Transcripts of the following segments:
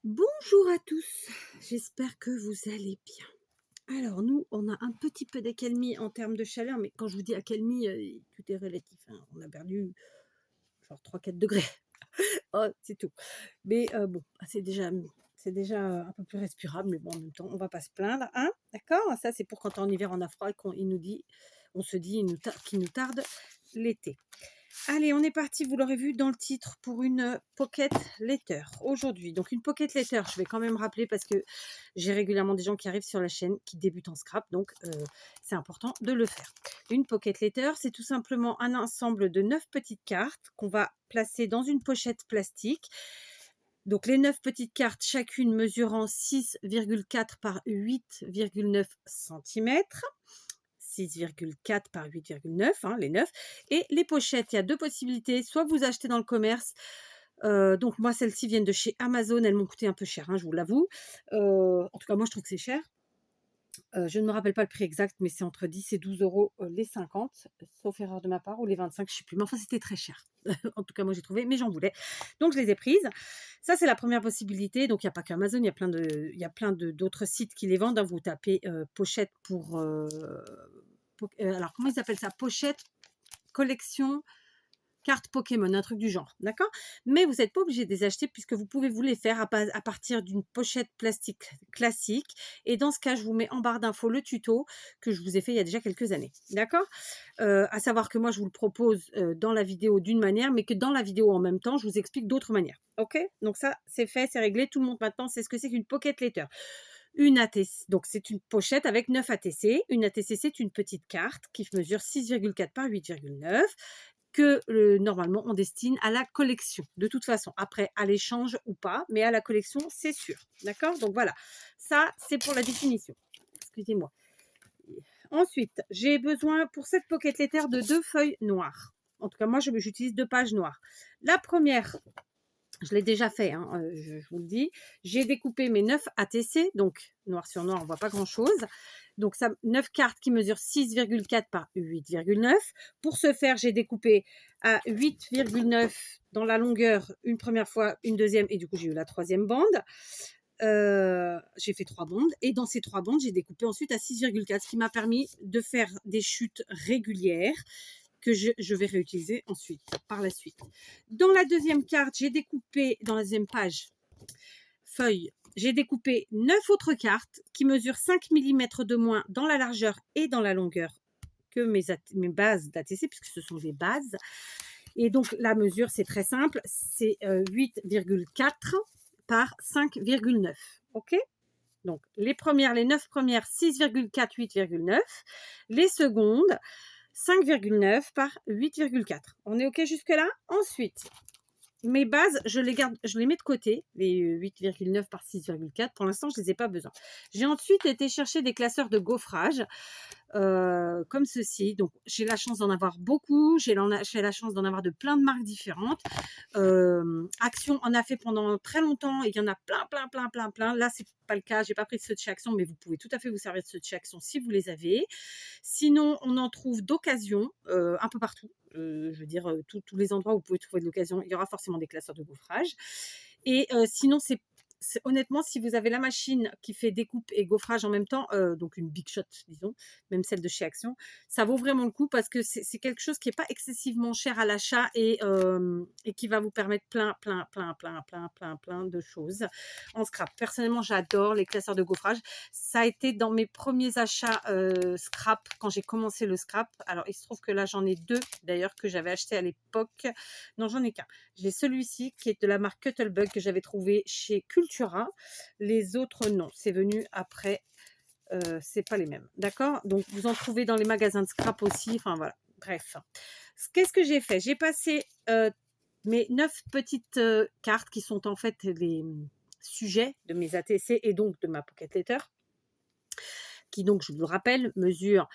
Bonjour à tous, j'espère que vous allez bien. Alors nous, on a un petit peu d'accalmie en termes de chaleur, mais quand je vous dis accalmie, tout est relatif, hein. On a perdu genre 3 4 degrés. Oh, c'est tout. Mais bon, c'est déjà un peu plus respirable, mais bon, en même temps, on va pas se plaindre, hein, d'accord? Ça, c'est pour quand en hiver on a froid et on se dit qu'il nous tarde l'été. Allez, on est parti, vous l'aurez vu dans le titre, pour une pocket letter aujourd'hui. Donc une pocket letter, je vais quand même rappeler parce que j'ai régulièrement des gens qui arrivent sur la chaîne qui débutent en scrap, donc c'est important de le faire. Une pocket letter, c'est tout simplement un ensemble de 9 petites cartes qu'on va placer dans une pochette plastique. Donc les 9 petites cartes, chacune mesurant 6,4 par 8,9 cm. 6,4 par 8,9, hein, les 9. Et les pochettes, il y a deux possibilités. Soit vous achetez dans le commerce. Donc moi, celles-ci viennent de chez Amazon. Elles m'ont coûté un peu cher, hein, je vous l'avoue. En tout cas, moi, je trouve que c'est cher. Je ne me rappelle pas le prix exact, mais c'est entre 10 et 12 euros les 50, sauf erreur de ma part, ou les 25, je ne sais plus. Mais enfin, c'était très cher. En tout cas, moi, j'ai trouvé, mais j'en voulais. Donc, je les ai prises. Ça, c'est la première possibilité. Donc, il n'y a pas qu'Amazon, il y a plein d'autres sites qui les vendent, hein. Vous tapez pochette pour... alors, comment ils appellent ça? Pochette, collection, cartes Pokémon, un truc du genre, d'accord? Mais vous n'êtes pas obligé de les acheter puisque vous pouvez vous les faire à partir d'une pochette plastique classique. Et dans ce cas, je vous mets en barre d'infos le tuto que je vous ai fait il y a déjà quelques années, d'accord? À savoir que moi, je vous le propose dans la vidéo d'une manière, mais que dans la vidéo en même temps, je vous explique d'autres manières, ok? Donc ça, c'est fait, c'est réglé. Tout le monde maintenant sait ce que c'est qu'une pocket letter. Une ATC, donc c'est une pochette avec 9 ATC. Une ATC, c'est une petite carte qui mesure 6,4 par 8,9 que normalement on destine à la collection. De toute façon, après à l'échange ou pas, mais à la collection, c'est sûr. D'accord? Donc voilà, ça c'est pour la définition. Excusez-moi. Ensuite, j'ai besoin pour cette pocket letter de 2 feuilles noires. En tout cas, moi j'utilise 2 pages noires. La première, je l'ai déjà fait, hein, je vous le dis. J'ai découpé mes 9 ATC, donc noir sur noir, on ne voit pas grand-chose. Donc, ça, 9 cartes qui mesurent 6,4 par 8,9. Pour ce faire, j'ai découpé à 8,9 dans la longueur une première fois, une deuxième, et du coup, j'ai eu la troisième bande. J'ai fait 3 bandes, et dans ces 3 bandes, j'ai découpé ensuite à 6,4, ce qui m'a permis de faire des chutes régulières que je vais réutiliser ensuite, par la suite. Dans la deuxième carte, j'ai découpé, dans la deuxième page, feuille, j'ai découpé 9 autres cartes qui mesurent 5 mm de moins dans la largeur et dans la longueur que mes bases d'ATC, puisque ce sont des bases. Et donc, la mesure, c'est très simple, c'est 8,4 par 5,9. OK? Donc, les 9 premières, 6,4, 8,9. Les secondes, 5,9 par 8,4. On est OK jusque-là? Ensuite, mes bases, je les garde, je les mets de côté, les 8,9 par 6,4. Pour l'instant, je ne les ai pas besoin. J'ai ensuite été chercher des classeurs de gaufrage comme ceci. Donc, j'ai la chance d'en avoir beaucoup. J'ai la chance d'en avoir de plein de marques différentes. Action en a fait pendant très longtemps et il y en a plein, plein, plein, plein, plein. Là, c'est pas le cas. J'ai pas pris ceux de chez Action, mais vous pouvez tout à fait vous servir de ceux de chez Action si vous les avez. Sinon, on en trouve d'occasion un peu partout. Je veux dire, tous les endroits où vous pouvez trouver de l'occasion, il y aura forcément des classeurs de gaufrage. Et sinon, honnêtement, si vous avez la machine qui fait découpe et gaufrage en même temps, donc une Big Shot, disons, même celle de chez Action, ça vaut vraiment le coup parce que c'est quelque chose qui n'est pas excessivement cher à l'achat et qui va vous permettre plein, plein, plein, plein, plein, plein, plein de choses en scrap. Personnellement, j'adore les classeurs de gaufrage. Ça a été dans mes premiers achats scrap quand j'ai commencé le scrap. Alors, il se trouve que là, j'en ai 2 d'ailleurs que j'avais acheté à l'époque. Non, j'en ai qu'un. J'ai celui-ci qui est de la marque Cuttlebug que j'avais trouvé chez Cultura. Les autres, non. C'est venu après. C'est pas les mêmes. D'accord? Donc, vous en trouvez dans les magasins de scrap aussi. Enfin, voilà. Bref. Qu'est-ce que j'ai fait? J'ai passé mes 9 petites cartes qui sont en fait les sujets de mes ATC et donc de ma pocket letter, qui donc, je vous le rappelle, mesure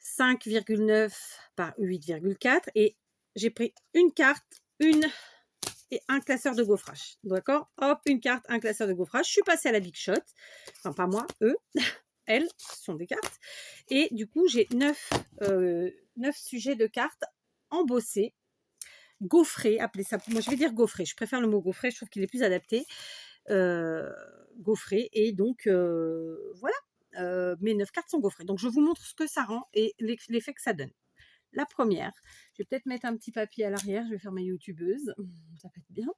5,9 par 8,4. Et j'ai pris une carte, et un classeur de gaufrage. D'accord? Hop, une carte, un classeur de gaufrage. Je suis passée à la Big Shot. Enfin, pas moi, eux. Elles, ce sont des cartes. Et du coup, j'ai 9 sujets de cartes embossés, gaufrés, appelez ça. Moi, je vais dire gaufrés. Je préfère le mot gaufré, je trouve qu'il est plus adapté. gaufrées et donc voilà, mes 9 cartes sont gaufrées. Donc je vous montre ce que ça rend et l'effet que ça donne. La première, je vais peut-être mettre un petit papier à l'arrière, je vais faire ma youtubeuse, ça peut être bien.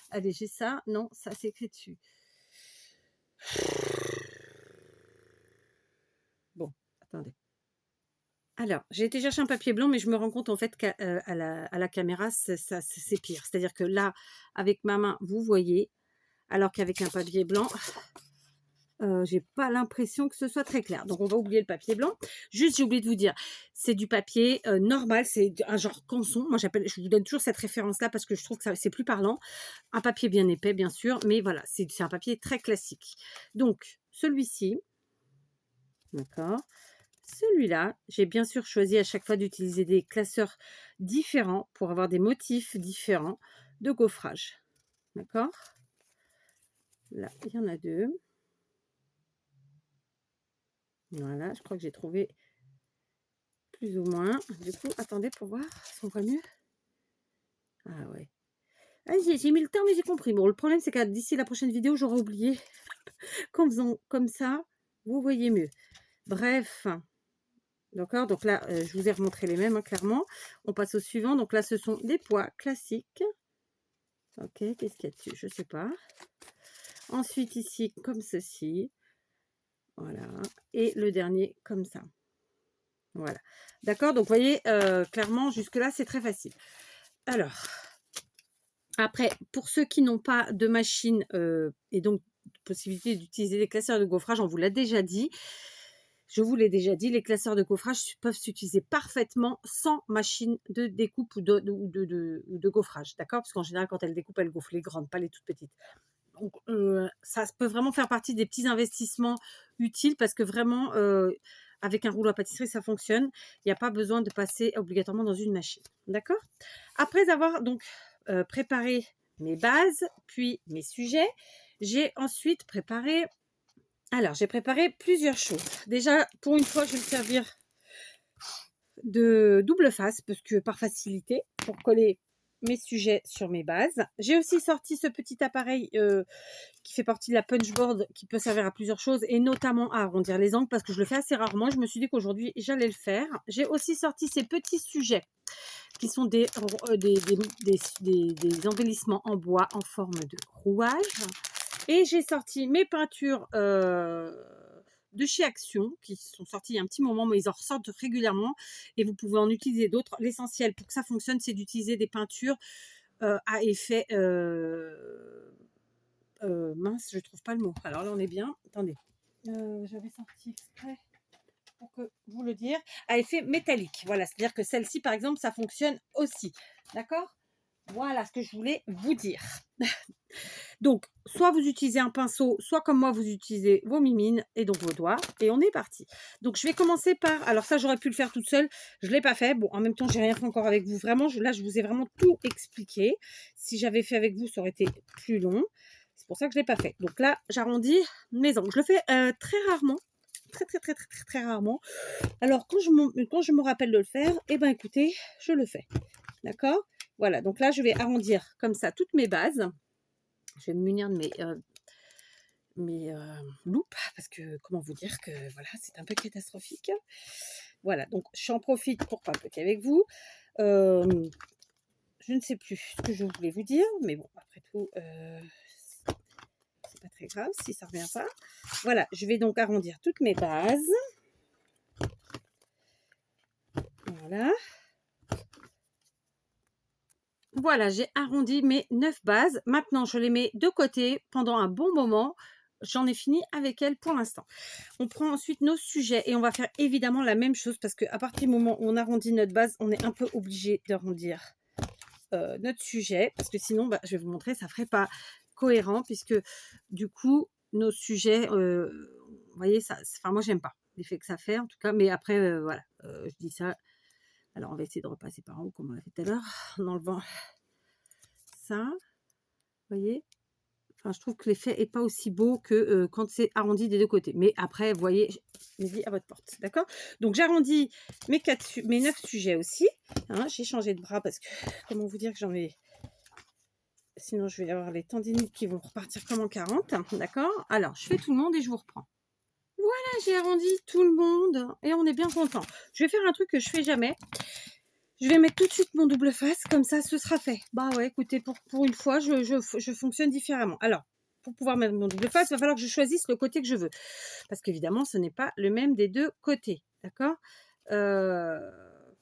Allez, j'ai ça, non, ça c'est écrit dessus. Bon, attendez. Alors, j'ai été chercher un papier blanc, mais je me rends compte en fait qu'à à la caméra, c'est pire. C'est-à-dire que là, avec ma main, vous voyez, alors qu'avec un papier blanc, j'ai pas l'impression que ce soit très clair. Donc, on va oublier le papier blanc. Juste, j'ai oublié de vous dire, c'est du papier normal, c'est un genre canson. Moi, je vous donne toujours cette référence-là parce que je trouve que c'est plus parlant. Un papier bien épais, bien sûr, mais voilà, c'est un papier très classique. Donc, celui-ci, d'accord. Celui-là, j'ai bien sûr choisi à chaque fois d'utiliser des classeurs différents pour avoir des motifs différents de gaufrage. D'accord? Là, il y en a 2. Voilà, je crois que j'ai trouvé plus ou moins. Du coup, attendez pour voir si on voit mieux. Ah ouais. Ah, j'ai mis le temps, mais j'ai compris. Bon, le problème, c'est que d'ici la prochaine vidéo, j'aurai oublié qu'en faisant comme ça, vous voyez mieux. Bref. D'accord, donc là, je vous ai remontré les mêmes, hein, clairement. On passe au suivant. Donc là, ce sont des poids classiques. Ok, qu'est-ce qu'il y a dessus? Je ne sais pas. Ensuite, ici, comme ceci. Voilà. Et le dernier, comme ça. Voilà. D'accord, donc vous voyez, clairement, jusque-là, c'est très facile. Alors, après, pour ceux qui n'ont pas de machine et donc possibilité d'utiliser des classeurs de gaufrage, on vous l'a déjà dit. Je vous l'ai déjà dit, les classeurs de gaufrage peuvent s'utiliser parfaitement sans machine de découpe ou de gaufrage, d'accord? Parce qu'en général, quand elle découpe, elle gaufre les grandes, pas les toutes petites. Donc, ça peut vraiment faire partie des petits investissements utiles parce que vraiment, avec un rouleau à pâtisserie, ça fonctionne. Il n'y a pas besoin de passer obligatoirement dans une machine, d'accord? Après avoir donc préparé mes bases, puis mes sujets, j'ai ensuite préparé alors, j'ai préparé plusieurs choses. Déjà, pour une fois, je vais me servir de double face, parce que par facilité, pour coller mes sujets sur mes bases. J'ai aussi sorti ce petit appareil qui fait partie de la punchboard, qui peut servir à plusieurs choses, et notamment à arrondir les angles, parce que je le fais assez rarement. Je me suis dit qu'aujourd'hui, j'allais le faire. J'ai aussi sorti ces petits sujets, qui sont des embellissements en bois en forme de rouage. Et j'ai sorti mes peintures de chez Action, qui sont sorties il y a un petit moment, mais ils en ressortent régulièrement. Et vous pouvez en utiliser d'autres. L'essentiel pour que ça fonctionne, c'est d'utiliser des peintures à effet... mince, je ne trouve pas le mot. Alors là, on est bien. Attendez. J'avais sorti exprès pour que vous le dire. À effet métallique. Voilà, c'est-à-dire que celle-ci, par exemple, ça fonctionne aussi. D'accord? Voilà ce que je voulais vous dire. Donc, soit vous utilisez un pinceau, soit comme moi, vous utilisez vos mimines et donc vos doigts. Et on est parti. Donc, je vais commencer par... Alors ça, j'aurais pu le faire toute seule. Je ne l'ai pas fait. Bon, en même temps, j'ai rien fait encore avec vous. Vraiment, là, je vous ai vraiment tout expliqué. Si j'avais fait avec vous, ça aurait été plus long. C'est pour ça que je ne l'ai pas fait. Donc là, j'arrondis mes angles. Je le fais très rarement. Très rarement. Alors, quand je me rappelle de le faire, eh bien, écoutez, je le fais. D'accord? Voilà. Donc là, je vais arrondir comme ça toutes mes bases. Je vais me munir de mes loupes, parce que comment vous dire que voilà, c'est un peu catastrophique. Voilà, donc j'en profite pour papoter avec vous. Je ne sais plus ce que je voulais vous dire, mais bon, après tout, c'est pas très grave si ça ne revient pas. Voilà, je vais donc arrondir toutes mes bases. Voilà. Voilà, j'ai arrondi mes 9 bases. Maintenant, je les mets de côté pendant un bon moment. J'en ai fini avec elles pour l'instant. On prend ensuite nos sujets et on va faire évidemment la même chose parce qu'à partir du moment où on arrondit notre base, on est un peu obligé d'arrondir notre sujet parce que sinon, je vais vous montrer, ça ne ferait pas cohérent puisque du coup, nos sujets, vous voyez, ça, enfin moi, j'aime pas l'effet que ça fait en tout cas. Mais après, voilà, je dis ça. Alors, on va essayer de repasser par en haut comme on l'a fait tout à l'heure en enlevant ça. Vous voyez? Enfin, je trouve que l'effet n'est pas aussi beau que quand c'est arrondi des deux côtés. Mais après, vous voyez, midi à votre porte. D'accord? Donc, j'arrondis mes 9 sujets aussi. Hein, j'ai changé de bras parce que, comment vous dire que j'en ai... sinon je vais avoir les tendinites qui vont repartir comme en 40, d'accord? Alors, je fais tout le monde et je vous reprends. Voilà, j'ai arrondi tout le monde et on est bien content. Je vais faire un truc que je fais jamais. Je vais mettre tout de suite mon double face, comme ça, ce sera fait. Bah ouais, écoutez, pour une fois, je fonctionne différemment. Alors, pour pouvoir mettre mon double face, il va falloir que je choisisse le côté que je veux. Parce qu'évidemment, ce n'est pas le même des deux côtés, d'accord?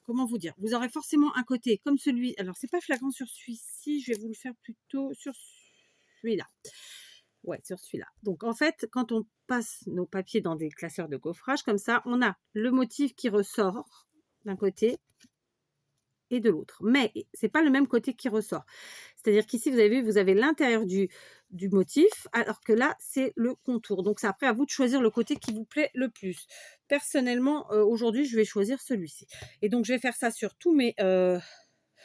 Comment vous dire? Vous aurez forcément un côté comme celui, alors c'est pas flagrant sur celui-ci, je vais vous le faire plutôt sur celui-là. Ouais, sur celui-là. Donc en fait, quand on passe nos papiers dans des classeurs de gaufrage comme ça, on a le motif qui ressort d'un côté et de l'autre. Mais c'est pas le même côté qui ressort. C'est-à-dire qu'ici, vous avez vu, vous avez l'intérieur du motif, alors que là, c'est le contour. Donc, c'est après à vous de choisir le côté qui vous plaît le plus. Personnellement, aujourd'hui, je vais choisir celui-ci. Et donc, je vais faire ça sur tous mes...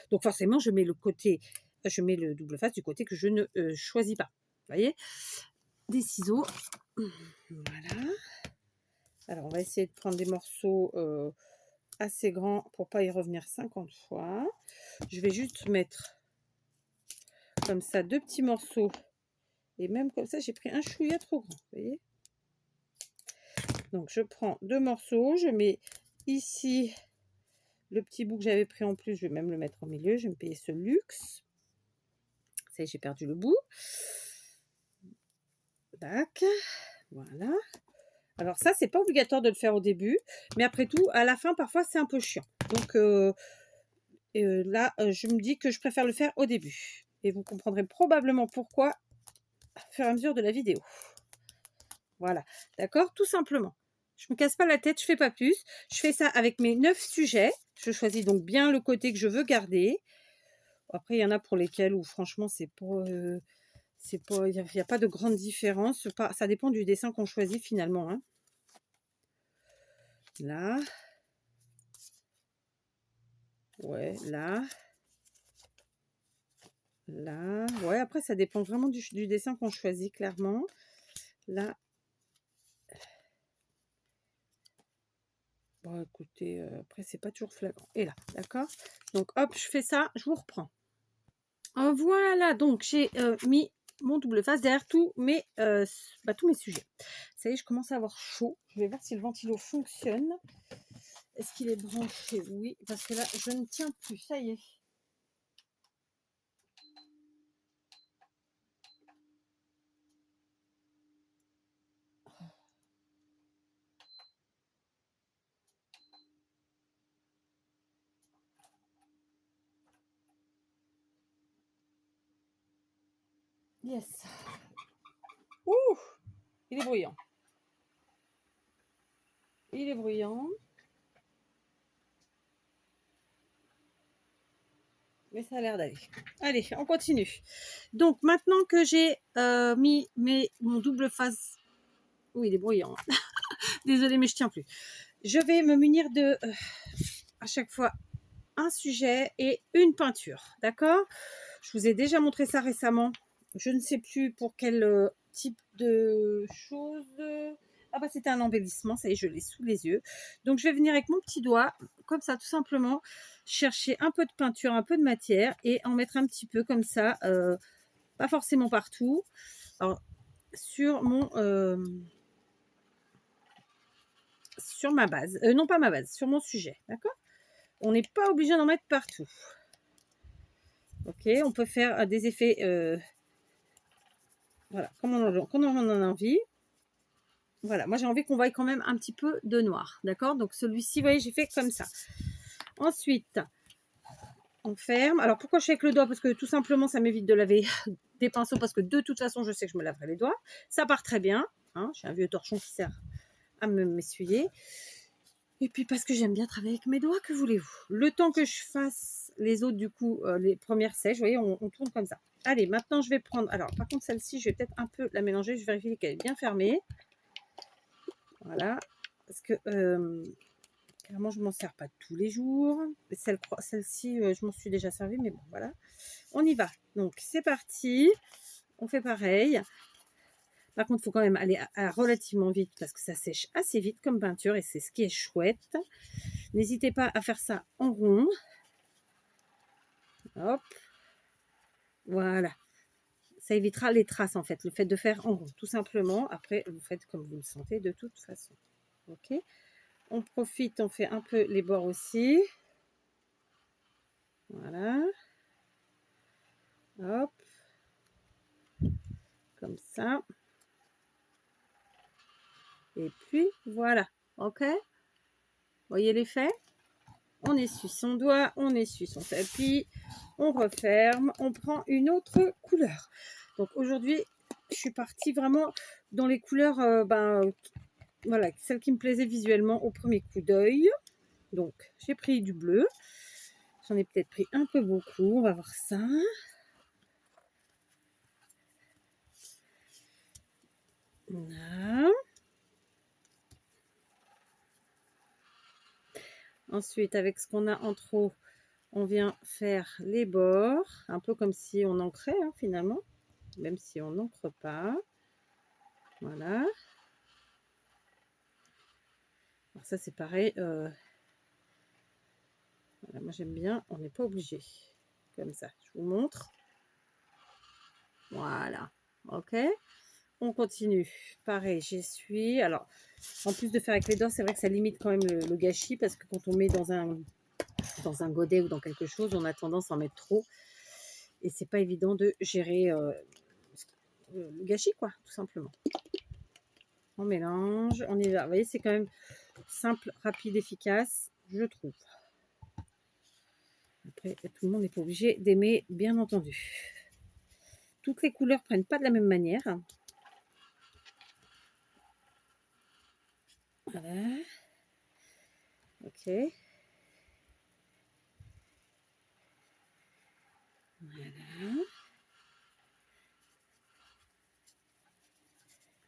Donc, forcément, je mets le côté... Je mets le double face du côté que je ne choisis pas. Vous voyez? Des ciseaux. Voilà. Alors, on va essayer de prendre des morceaux assez grands pour pas y revenir 50 fois. Je vais juste mettre comme ça 2 petits morceaux. Et même comme ça, j'ai pris un chouïa trop grand. Vous voyez? Donc, je prends 2 morceaux. Je mets ici le petit bout que j'avais pris en plus. Je vais même le mettre au milieu. Je vais me payer ce luxe. Ça y est, j'ai perdu le bout. Tac. Voilà. Alors ça, c'est pas obligatoire de le faire au début. Mais après tout, à la fin, parfois, c'est un peu chiant. Donc, là, je me dis que je préfère le faire au début. Et vous comprendrez probablement pourquoi au fur et à mesure de la vidéo. Voilà, d'accord? Tout simplement. Je me casse pas la tête, je fais pas plus. Je fais ça avec mes 9 sujets. Je choisis donc bien le côté que je veux garder. Après, il y en a pour lesquels où franchement, c'est pas, il n'y a pas de grande différence. Ça dépend du dessin qu'on choisit finalement, hein. Là. Ouais, là. Là. Ouais, après, ça dépend vraiment du dessin qu'on choisit, clairement. Là. Bon, écoutez, après, c'est pas toujours flagrant. Et là, d'accord? Donc, hop, je fais ça, je vous reprends. Voilà, donc j'ai mis mon double face derrière tous mes sujets. Ça y est, je commence à avoir chaud. Je vais voir si le ventilo fonctionne. Est-ce qu'il est branché? Oui, parce que là, je ne tiens plus. Ça y est. Yes. Ouh, il est bruyant. Il est bruyant. Mais ça a l'air d'aller. Allez, on continue. Donc, maintenant que j'ai mis mon double face... Oui, il est bruyant. Désolée, mais je tiens plus. Je vais me munir de, à chaque fois, un sujet et une peinture. D'accord? Je vous ai déjà montré ça récemment. Je ne sais plus pour quel type de choses. Ah bah c'était un embellissement, ça y est, je l'ai sous les yeux. Donc je vais venir avec mon petit doigt, comme ça tout simplement, chercher un peu de peinture, un peu de matière et en mettre un petit peu comme ça, pas forcément partout. Alors, sur ma base, non pas ma base, sur mon sujet, d'accord? On n'est pas obligé d'en mettre partout. Ok, on peut faire des effets, voilà, comme on en a envie. Voilà, moi j'ai envie qu'on voie quand même un petit peu de noir, d'accord? Donc celui-ci, vous voyez, j'ai fait comme ça. Ensuite, on ferme. Alors pourquoi je fais avec le doigt? Parce que tout simplement, ça m'évite de laver des pinceaux, parce que de toute façon, je sais que je me laverai les doigts. Ça part très bien, hein, j'ai un vieux torchon qui sert à m'essuyer. Et puis parce que j'aime bien travailler avec mes doigts, que voulez-vous? Le temps que je fasse les autres, du coup, les premières sèches, vous voyez, on tourne comme ça. Allez, maintenant je vais prendre, alors par contre celle-ci, je vais peut-être un peu la mélanger, je vérifie qu'elle est bien fermée. Voilà, parce que clairement je m'en sers pas tous les jours. Celle-ci, je m'en suis déjà servi, mais bon, voilà. On y va. Donc c'est parti, on fait pareil. Par contre, il faut quand même aller relativement vite parce que ça sèche assez vite comme peinture et c'est ce qui est chouette. N'hésitez pas à faire ça en rond. Hop. Voilà. Ça évitera les traces en fait, le fait de faire en rond, tout simplement. Après, vous faites comme vous le sentez de toute façon. Ok. On profite, on fait un peu les bords aussi. Voilà. Hop. Comme ça. Et puis, voilà. Ok. Voyez l'effet? On essuie son doigt, on essuie son tapis, on referme, on prend une autre couleur. Donc aujourd'hui, je suis partie vraiment dans les couleurs, voilà, celles qui me plaisaient visuellement au premier coup d'œil. Donc, j'ai pris du bleu. J'en ai peut-être pris un peu beaucoup. On va voir ça. Voilà. Ensuite, avec ce qu'on a en trop, on vient faire les bords. Un peu comme si on ancrait, hein, finalement. Même si on n'encre pas. Voilà. Alors ça, c'est pareil. Voilà, moi, j'aime bien. On n'est pas obligé. Comme ça. Je vous montre. Voilà. OK. On continue. Pareil, j'essuie. Alors, en plus de faire avec les doigts, c'est vrai que ça limite quand même le gâchis parce que quand on met dans un godet ou dans quelque chose, on a tendance à en mettre trop. Et c'est pas évident de gérer le gâchis, quoi, tout simplement. On mélange, on y va. Vous voyez, c'est quand même simple, rapide, efficace, je trouve. Après, tout le monde n'est pas obligé d'aimer, bien entendu. Toutes les couleurs prennent pas de la même manière. Voilà. Ok. Voilà.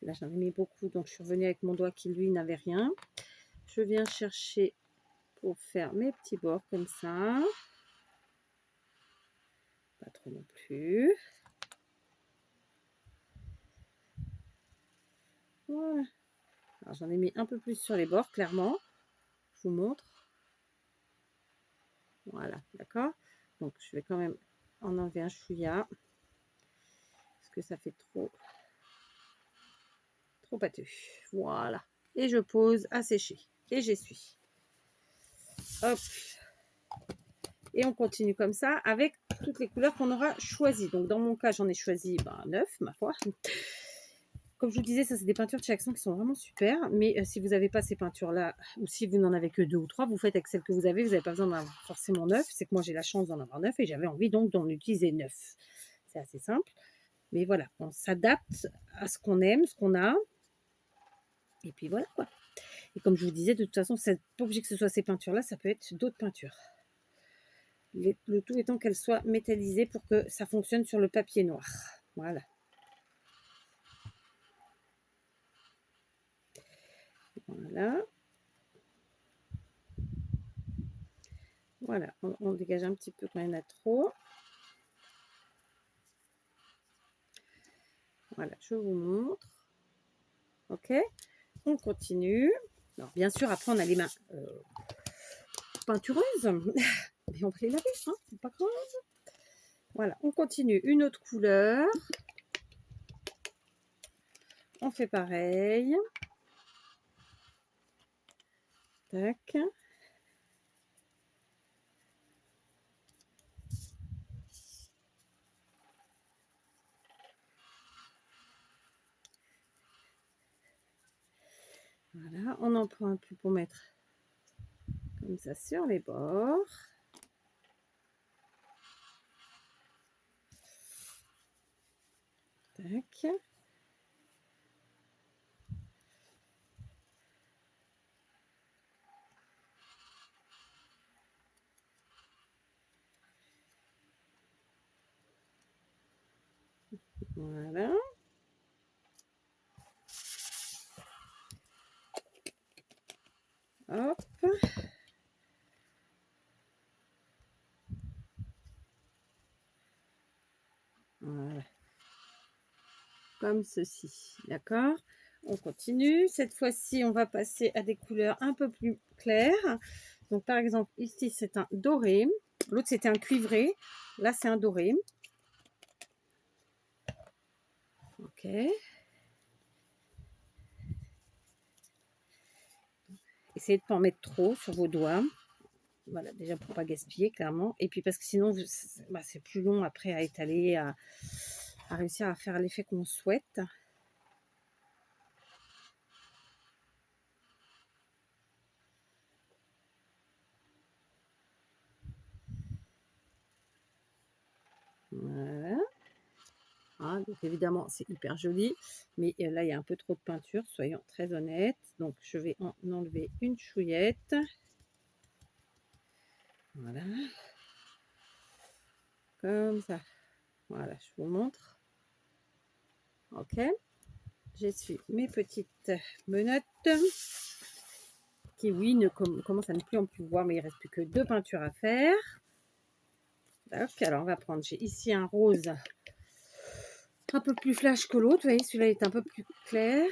Là, j'en ai mis beaucoup, donc je suis revenue avec mon doigt qui, lui, n'avait rien. Je viens chercher pour faire mes petits bords comme ça. Pas trop non plus. Voilà. Alors, j'en ai mis un peu plus sur les bords, clairement. Je vous montre. Voilà, d'accord. Donc, je vais quand même en enlever un chouïa. Parce que ça fait trop pâteux. Voilà. Et je pose à sécher. Et j'essuie. Hop. Et on continue comme ça avec toutes les couleurs qu'on aura choisies. Donc, dans mon cas, j'en ai choisi 9, ma foi. Comme je vous disais, ça, c'est des peintures de chez Accent qui sont vraiment super. Mais si vous n'avez pas ces peintures-là, ou si vous n'en avez que 2 ou 3, vous faites avec celles que vous avez. Vous n'avez pas besoin d'en avoir forcément 9. C'est que moi, j'ai la chance d'en avoir 9 et j'avais envie donc d'en utiliser 9. C'est assez simple. Mais voilà, on s'adapte à ce qu'on aime, ce qu'on a. Et puis voilà, quoi. Et comme je vous disais, de toute façon, c'est pas obligé que ce soit ces peintures-là, ça peut être d'autres peintures. Le tout étant qu'elles soient métallisées pour que ça fonctionne sur le papier noir. Voilà. Voilà. Voilà, on dégage un petit peu quand il y en a trop. Voilà, je vous montre. Ok, on continue. Alors, bien sûr, après, on a les mains peintureuses. Mais on va les laver, hein, c'est pas grave. Voilà, on continue. Une autre couleur. On fait pareil. Tac. Voilà, on en prend un peu pour mettre comme ça sur les bords. Tac. Voilà. Hop. Voilà. Comme ceci. D'accord? On continue. Cette fois-ci, on va passer à des couleurs un peu plus claires. Donc, par exemple, ici, c'est un doré. L'autre, c'était un cuivré. Là, c'est un doré. Essayez de ne pas en mettre trop sur vos doigts. Voilà, déjà pour ne pas gaspiller, clairement. Et puis parce que sinon, c'est plus long après à étaler, à réussir à faire l'effet qu'on souhaite. Voilà. Ah, donc évidemment, c'est hyper joli. Mais là, il y a un peu trop de peinture, soyons très honnêtes. Donc, je vais en enlever une chouillette. Voilà. Comme ça. Voilà, je vous montre. Ok. J'essuie mes petites menottes qui, oui, commencent à ne plus en pouvoir, mais il ne reste plus que 2 peintures à faire. Donc, alors, on va prendre, j'ai ici un rose un peu plus flash que l'autre. Vous voyez, celui-là est un peu plus clair.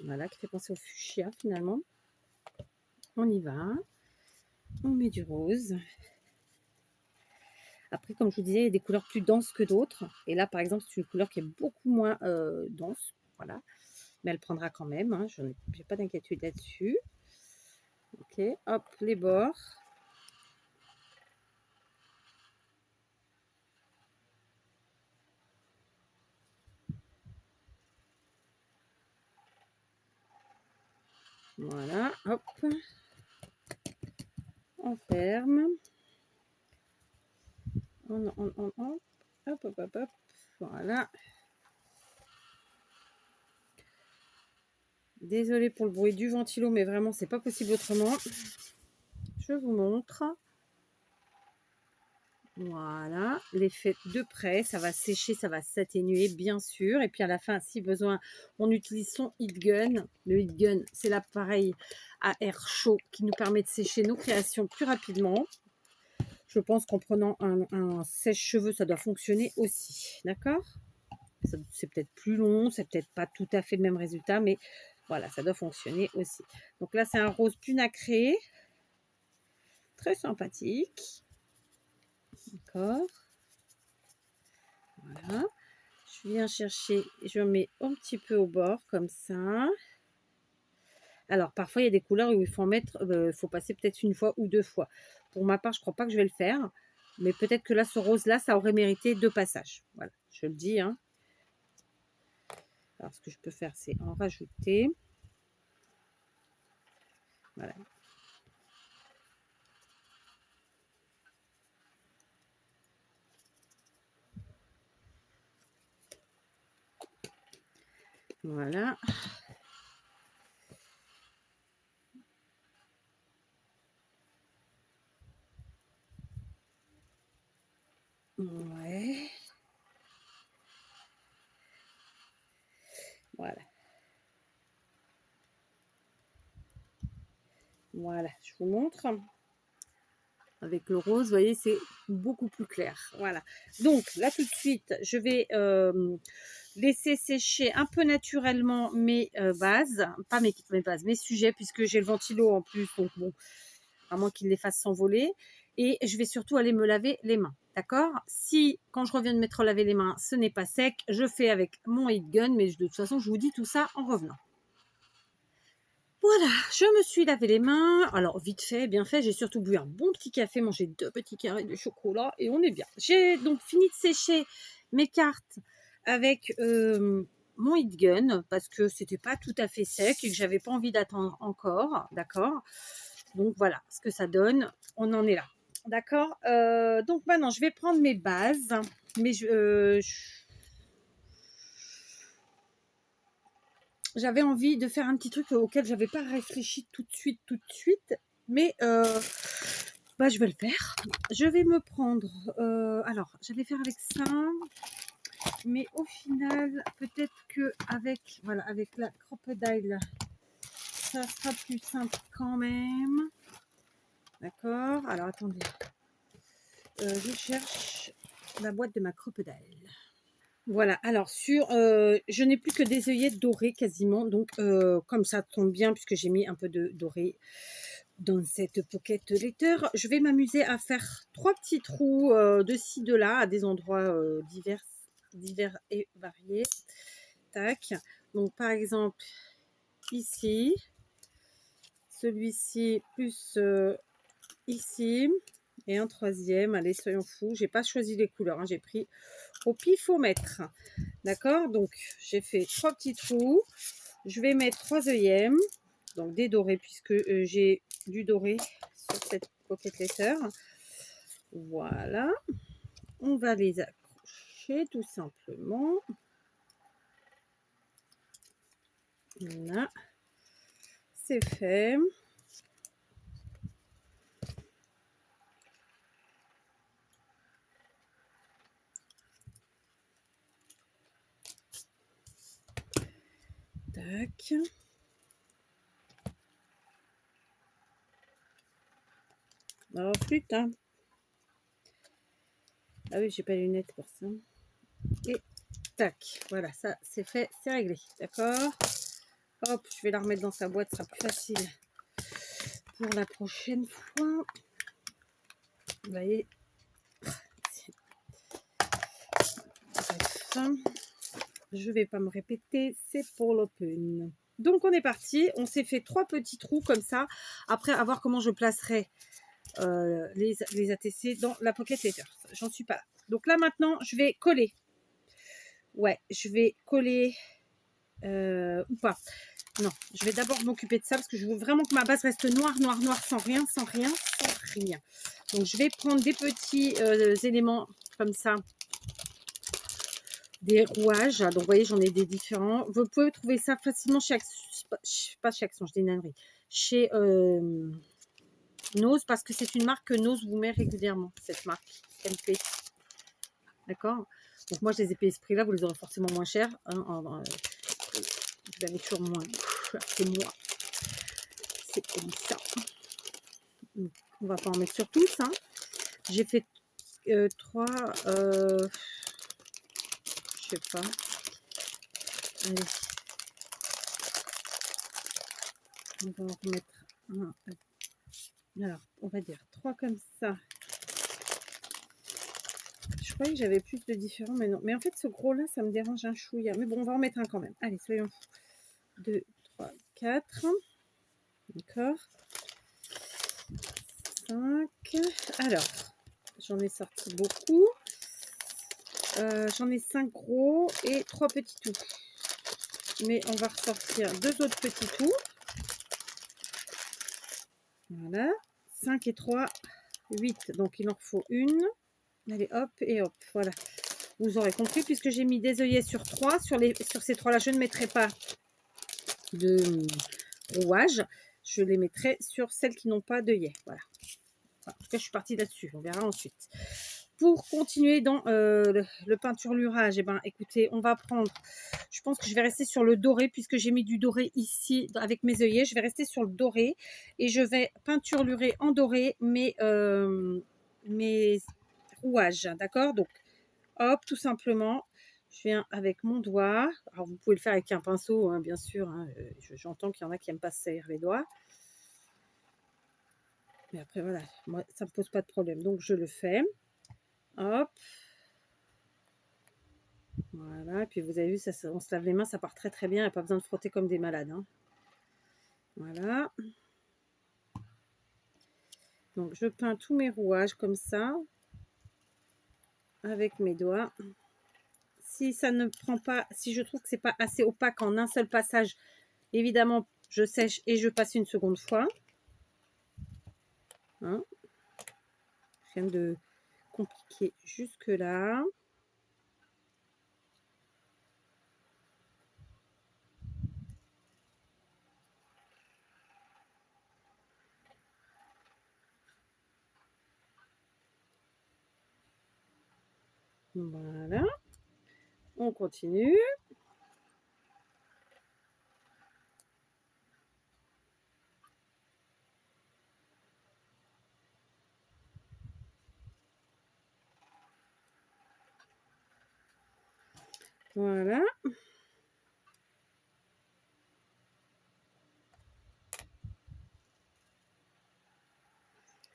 Voilà, qui fait penser au fuchsia finalement. On y va. On met du rose. Après, comme je vous disais, il y a des couleurs plus denses que d'autres. Et là, par exemple, c'est une couleur qui est beaucoup moins dense. Voilà. Mais elle prendra quand même. Hein. Je n'ai pas d'inquiétude là-dessus. Ok, hop, les bords. Voilà, hop. On ferme. Hop, hop, hop, hop. Voilà. Désolée pour le bruit du ventilo, mais vraiment, c'est pas possible autrement. Je vous montre. Voilà, l'effet de près, ça va sécher, ça va s'atténuer, bien sûr. Et puis à la fin, si besoin, on utilise son heat gun. Le heat gun, c'est l'appareil à air chaud qui nous permet de sécher nos créations plus rapidement. Je pense qu'en prenant un sèche-cheveux, ça doit fonctionner aussi. D'accord? C'est peut-être plus long, c'est peut-être pas tout à fait le même résultat, mais voilà, ça doit fonctionner aussi. Donc là, c'est un rose plus nacré. Très sympathique. D'accord. Voilà. Je viens chercher, je mets un petit peu au bord, comme ça. Alors, parfois, il y a des couleurs où il faut en mettre, faut passer peut-être une fois ou 2 fois. Pour ma part, je ne crois pas que je vais le faire. Mais peut-être que là, ce rose-là, ça aurait mérité 2 passages. Voilà, je le dis. Hein. Alors, ce que je peux faire, c'est en rajouter. Voilà. Voilà. Ouais. Voilà. Voilà, je vous montre. Avec le rose, vous voyez, c'est beaucoup plus clair. Voilà. Donc, là, tout de suite, je vais laisser sécher un peu naturellement mes bases. Pas mes bases, mes sujets, puisque j'ai le ventilo en plus. Donc, bon, à moins qu'il les fasse s'envoler. Et je vais surtout aller me laver les mains. D'accord? Si, quand je reviens de m'être lavé les mains, ce n'est pas sec, je fais avec mon heat gun. Mais de toute façon, je vous dis tout ça en revenant. Voilà, je me suis lavé les mains. Alors, vite fait, bien fait, j'ai surtout bu un bon petit café, mangé 2 petits carrés de chocolat et on est bien. J'ai donc fini de sécher mes cartes avec mon heat gun parce que c'était pas tout à fait sec et que j'avais pas envie d'attendre encore. D'accord? Donc, voilà ce que ça donne. On en est là. D'accord? Donc, maintenant, je vais prendre mes bases. Mais j'avais envie de faire un petit truc auquel j'avais pas réfléchi tout de suite, mais je vais le faire. Je vais me prendre, alors j'allais faire avec ça, mais au final, peut-être que avec la crocodile, ça sera plus simple quand même. D'accord. Alors attendez, je cherche la boîte de ma crocodile. Voilà, alors je n'ai plus que des œillettes dorées quasiment, donc comme ça tombe bien puisque j'ai mis un peu de doré dans cette pocket letter, je vais m'amuser à faire 3 petits trous de ci, de là, à des endroits divers divers et variés. Tac. Donc, par exemple, ici, celui-ci plus ici, et un troisième. Allez, soyons fous. J'ai pas choisi les couleurs, hein, j'ai pris au pifomètre. D'accord? Donc, j'ai fait 3 petits trous. Je vais mettre 3 œillets, donc des dorés, puisque j'ai du doré sur cette pocket letter. Voilà. On va les accrocher tout simplement. Voilà. C'est fait. Tac. Alors, flûte, hein. Ah oui, j'ai pas les lunettes pour ça. Et tac. Voilà, ça c'est fait, c'est réglé. D'accord. Hop, je vais la remettre dans sa boîte, ce sera plus facile pour la prochaine fois. Vous voyez. Bref. Je vais pas me répéter, c'est pour l'open. Donc on est parti, on s'est fait 3 petits trous comme ça. Après, à voir comment je placerai les ATC dans la pocket letter. J'en suis pas là. Donc là maintenant, je vais coller. Ouais, je vais coller ou pas. Non, je vais d'abord m'occuper de ça parce que je veux vraiment que ma base reste noire, noire, noire, sans rien, sans rien, sans rien. Donc je vais prendre des petits éléments comme ça, des rouages. Donc vous voyez, j'en ai des différents. Vous pouvez trouver ça facilement chez pas chez Action, je dis une ânerie, chez Nose, parce que c'est une marque que Nose vous met régulièrement, cette marque MP. D'accord. Donc moi je les ai payés ce prix là, vous les aurez forcément moins cher, hein, vous avez toujours moins. C'est moi, c'est comme ça. On va pas en mettre sur tous, hein. J'ai fait 3 je sais pas. Allez, on va en remettre un. Alors, on va dire 3 comme ça. Je croyais que j'avais plus de différents, mais non. Mais en fait, ce gros-là, ça me dérange un chouïa. Mais bon, on va en mettre un quand même. Allez, soyons fous. 2, 3, 4. D'accord. 5. Alors, j'en ai sorti beaucoup. J'en ai 5 gros et 3 petits tout. Mais on va ressortir 2 autres petits tout. Voilà. 5 et 3, 8. Donc, il en faut une. Allez, hop et hop. Voilà. Vous aurez compris, puisque j'ai mis des œillets sur 3. Sur ces 3-là, je ne mettrai pas de rouage. Je les mettrai sur celles qui n'ont pas d'œillets. Voilà. En tout cas, je suis partie là-dessus. On verra ensuite. Pour continuer dans le peinturlurage, eh ben, écoutez, on va prendre... Je pense que je vais rester sur le doré, puisque j'ai mis du doré ici avec mes œillets. Je vais rester sur le doré et je vais peinturlurer en doré mes rouages. D'accord? Donc, hop, tout simplement, je viens avec mon doigt. Alors, vous pouvez le faire avec un pinceau, hein, bien sûr. Hein. J'entends qu'il y en a qui n'aiment pas se salir les doigts. Mais après, voilà, moi, ça ne me pose pas de problème. Donc, je le fais. Hop. Voilà. Et puis, vous avez vu, ça, on se lave les mains, ça part très, très bien. Il n'y a pas besoin de frotter comme des malades. Hein. Voilà. Donc, je peins tous mes rouages comme ça. Avec mes doigts. Si ça ne prend pas, si je trouve que c'est pas assez opaque en un seul passage, évidemment, je sèche et je passe une seconde fois. Hein, rien de compliqué jusque là. Voilà, on continue. Voilà.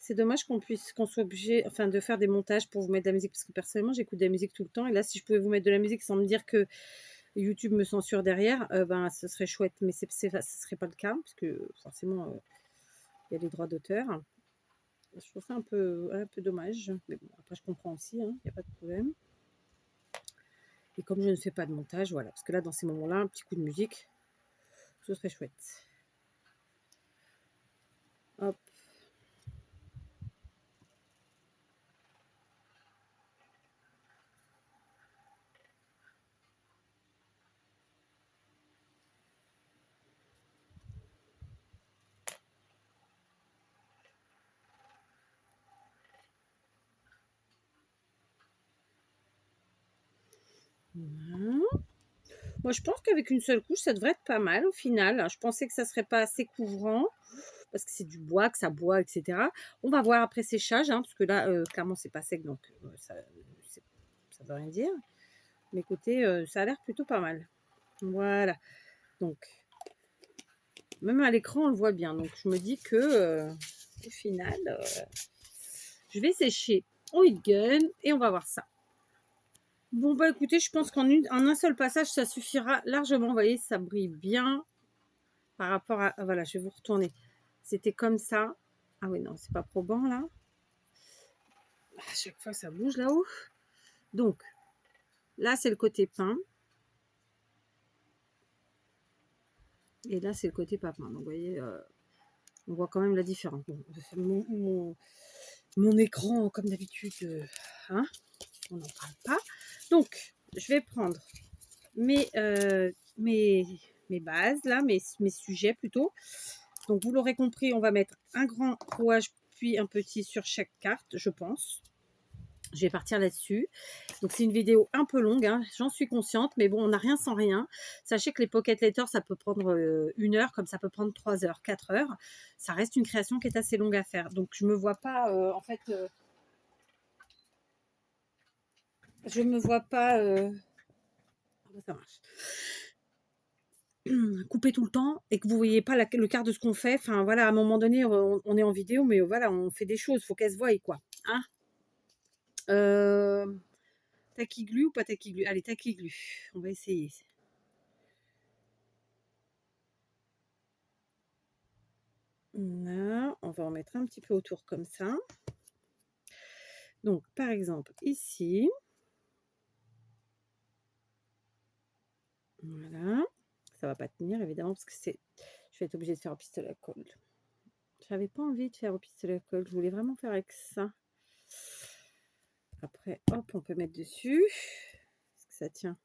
C'est dommage qu'on soit obligé, enfin, de faire des montages pour vous mettre de la musique, parce que personnellement, j'écoute de la musique tout le temps. Et là, si je pouvais vous mettre de la musique sans me dire que YouTube me censure derrière, ben, ce serait chouette. Mais ce serait pas le cas, parce que forcément, il y a les droits d'auteur. Je trouve ça un peu dommage. Mais bon, après, je comprends aussi, hein, il n'y a pas de problème. Et comme je ne fais pas de montage, voilà. Parce que là, dans ces moments-là, un petit coup de musique, ce serait chouette. Hop. Voilà. Moi, je pense qu'avec une seule couche, ça devrait être pas mal au final. Je pensais que ça serait pas assez couvrant parce que c'est du bois, que ça boit, etc. On va voir après séchage, hein, parce que là, clairement, c'est pas sec, donc ça veut rien dire. Mais écoutez, ça a l'air plutôt pas mal. Voilà. Donc, même à l'écran, on le voit bien. Donc, je me dis que au final, je vais sécher au heat gun et on va voir ça. Bon, bah écoutez, je pense qu'en un seul passage, ça suffira largement. Vous voyez, ça brille bien par rapport à... Voilà, je vais vous retourner. C'était comme ça. Ah oui, non, c'est pas probant, là. À chaque fois, ça bouge là-haut. Donc, là, c'est le côté peint. Et là, c'est le côté pas peint. Donc, vous voyez, on voit quand même la différence. Bon, mon écran, comme d'habitude, hein, on n'en parle pas. Donc, je vais prendre mes bases, là, mes sujets plutôt. Donc, vous l'aurez compris, on va mettre un grand rouage puis un petit sur chaque carte, je pense. Je vais partir là-dessus. Donc, c'est une vidéo un peu longue, hein, j'en suis consciente, mais bon, on n'a rien sans rien. Sachez que les pocket letters, ça peut prendre 1 heure, comme ça peut prendre 3 heures, 4 heures. Ça reste une création qui est assez longue à faire. Donc, je me vois pas, en fait, je me vois pas... ça marche. Couper tout le temps et que vous voyez pas le quart de ce qu'on fait. Enfin, voilà, à un moment donné, on est en vidéo, mais voilà, on fait des choses. Faut qu'elles se voient, quoi. Hein, Taquiglu ou pas taquiglu? Allez, taquiglu. On va essayer. Là, on va en mettre un petit peu autour comme ça. Donc, par exemple, ici. Voilà. Ça va pas tenir, évidemment, parce que je vais être obligée de faire au pistolet à colle. J'avais pas envie de faire au pistolet à colle. Je voulais vraiment faire avec ça. Après, hop, on peut mettre dessus. Est-ce que ça tient?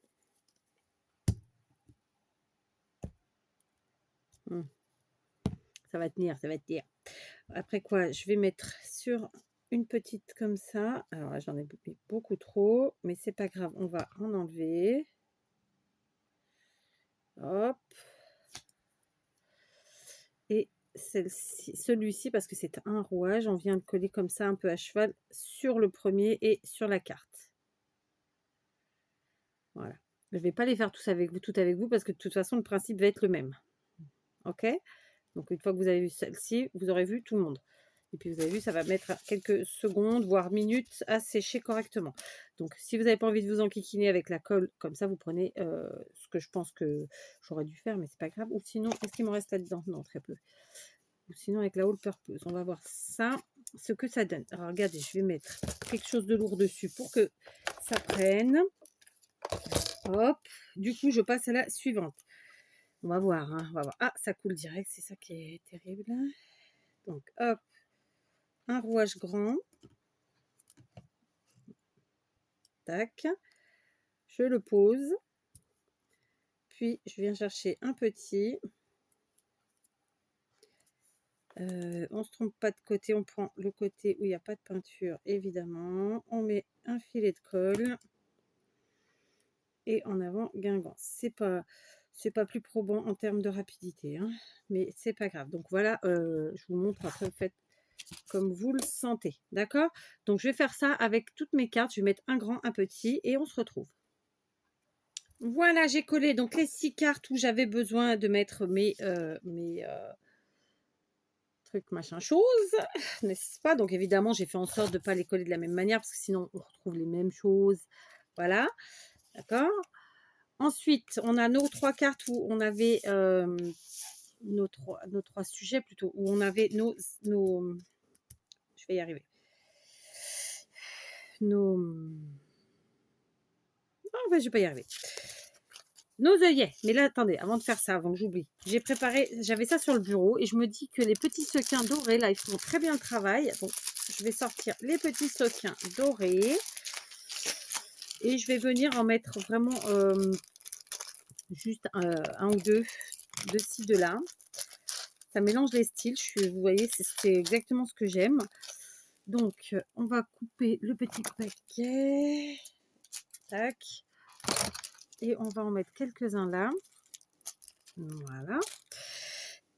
Ça va tenir, ça va tenir. Après quoi, je vais mettre sur une petite comme ça. Alors là, j'en ai mis beaucoup trop, mais c'est pas grave, on va en enlever. Hop. Et celui-ci, parce que c'est un rouage, on vient le coller comme ça un peu à cheval sur le premier et sur la carte. Voilà. Je ne vais pas les faire tous avec vous, tout avec vous, parce que de toute façon, le principe va être le même. Ok? Donc, une fois que vous avez vu celle-ci, vous aurez vu tout le monde. Et puis, vous avez vu, ça va mettre quelques secondes, voire minutes à sécher correctement. Donc, si vous n'avez pas envie de vous enquiquiner avec la colle, comme ça, vous prenez ce que je pense que j'aurais dû faire, mais c'est pas grave. Ou sinon, est-ce qu'il me reste là-dedans? Non, très peu. Ou sinon, avec la all purpose. On va voir ça, ce que ça donne. Alors, regardez, je vais mettre quelque chose de lourd dessus pour que ça prenne. Hop. Du coup, je passe à la suivante. On va voir, hein, on va voir. Ah, ça coule direct, c'est ça qui est terrible. Donc, hop, un rouage grand. Tac. Je le pose. Puis, je viens chercher un petit. On ne se trompe pas de côté. On prend le côté où il n'y a pas de peinture, évidemment. On met un filet de colle. Et en avant, Guingamp. C'est pas plus probant en termes de rapidité, hein, mais c'est pas grave. Donc voilà, je vous montre après, vous faites comme vous le sentez, d'accord? Donc je vais faire ça avec toutes mes cartes. Je vais mettre un grand, un petit et on se retrouve. Voilà, j'ai collé donc les 6 cartes où j'avais besoin de mettre mes truc, machin chose, n'est-ce pas? Donc évidemment, j'ai fait en sorte de ne pas les coller de la même manière parce que sinon on retrouve les mêmes choses. Voilà, d'accord? Ensuite, on a nos 3 cartes où on avait, nos 3 sujets plutôt, où on avait nos je vais y arriver. Nos oh bah, je vais pas y arriver. Nos œillets. Mais là, attendez, avant de faire ça, avant que j'oublie, j'ai préparé, j'avais ça sur le bureau et je me dis que les petits sequins dorés, là, ils font très bien le travail. Donc, je vais sortir les petits sequins dorés et je vais venir en mettre vraiment juste un ou deux de ci, de là. Ça mélange les styles. Vous voyez, c'est exactement ce que j'aime. Donc, on va couper le petit paquet. Tac. Et on va en mettre quelques-uns là. Voilà.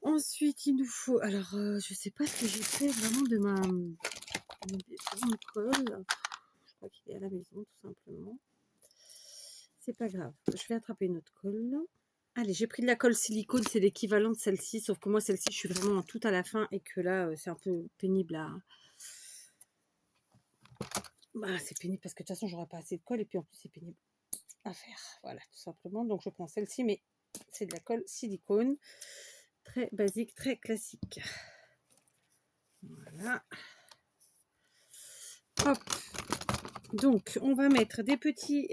Ensuite, il nous faut... Alors, je sais pas ce que j'ai fait vraiment de mon colle. Je crois qu'il est à la maison, tout simplement. C'est pas grave. Je vais attraper une autre colle. Allez, j'ai pris de la colle silicone. C'est l'équivalent de celle-ci. Sauf que moi, celle-ci, je suis vraiment tout à la fin. Et que là, c'est un peu pénible à... Bah, c'est pénible parce que de toute façon, j'aurai pas assez de colle. Et puis, en plus, c'est pénible à faire. Voilà, tout simplement. Donc, je prends celle-ci. Mais c'est de la colle silicone. Très basique, très classique. Voilà. Hop. Donc, on va mettre des petits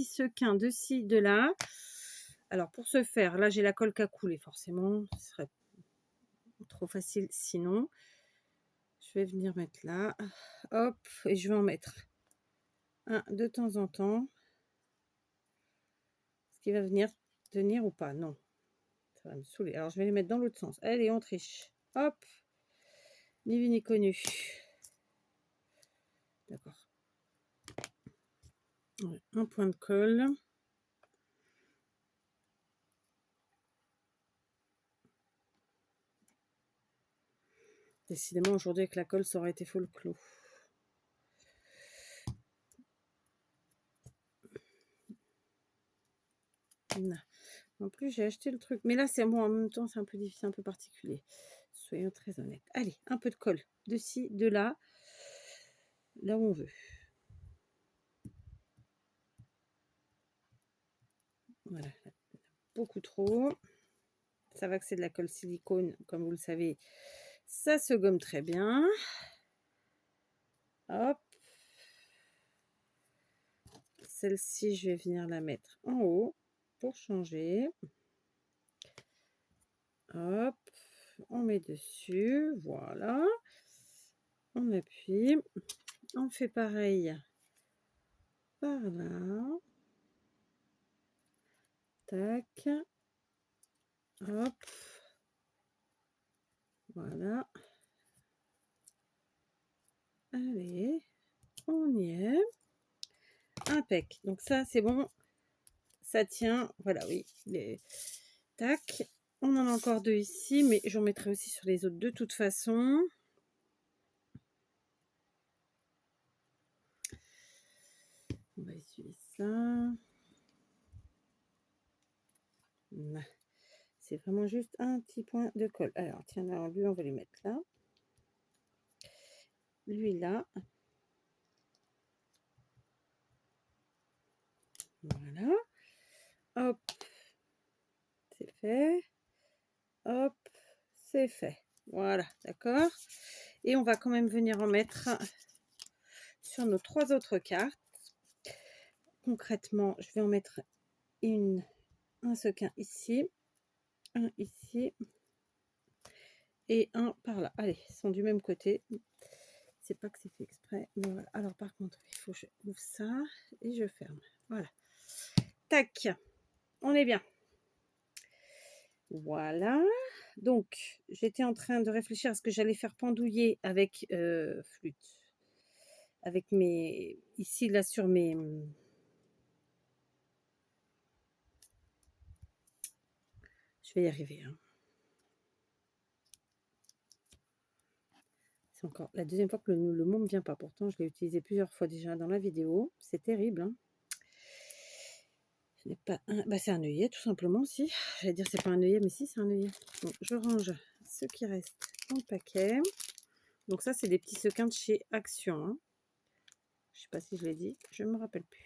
sequins de ci, de là. Alors, pour ce faire, là, j'ai la colle qui a coulé, forcément. Ce serait trop facile sinon. Je vais venir mettre là. Hop. Et je vais en mettre un de temps en temps. Est-ce qu'il va venir tenir ou pas? Non. Ça va me saouler. Alors, je vais les mettre dans l'autre sens. Allez, on triche. Hop. Ni vu ni connu. D'accord. Un point de colle. Décidément, aujourd'hui, avec la colle, ça aurait été faux le clou. Non. En plus, j'ai acheté le truc. Mais là, c'est bon, en même temps, c'est un peu difficile, un peu particulier. Soyons très honnêtes. Allez, un peu de colle. De ci, de là. Là où on veut. Voilà. Beaucoup trop. Ça va que c'est de la colle silicone, comme vous le savez. Ça se gomme très bien. Hop. Celle-ci, je vais venir la mettre en haut pour changer. Hop. On met dessus. Voilà. On appuie. On fait pareil par là. Tac. Hop. Voilà. Allez. On y est. Impec. Donc ça, c'est bon. Ça tient. Voilà, oui. Tac. On en a encore deux ici, mais j'en mettrai aussi sur les autres de toute façon. On va essuyer ça. C'est vraiment juste un petit point de colle. Alors, tiens, alors lui, on va lui mettre là. Lui, là. Voilà. Hop. C'est fait. Hop. C'est fait. Voilà, d'accord. Et on va quand même venir en mettre sur nos trois autres cartes. Concrètement, je vais en mettre un sequin ici, un ici et un par là. Allez, ils sont du même côté. C'est pas que c'est fait exprès, mais voilà. Alors par contre, il faut que je ouvre ça et je ferme. Voilà. Tac. On est bien. Voilà. Donc, j'étais en train de réfléchir à ce que j'allais faire pendouiller avec flûte. Avec mes... Ici, là, sur mes... Je vais y arriver. Hein. C'est encore la deuxième fois que le mot ne me vient pas. Pourtant, je l'ai utilisé plusieurs fois déjà dans la vidéo. C'est terrible. Hein. Ce n'est pas un... Bah, c'est un œillet, tout simplement, si. J'allais dire c'est pas un œillet, mais si, c'est un œillet. Donc, je range ce qui reste dans le paquet. Donc ça, c'est des petits sequins de chez Action, hein. Je sais pas si je l'ai dit, je ne me rappelle plus.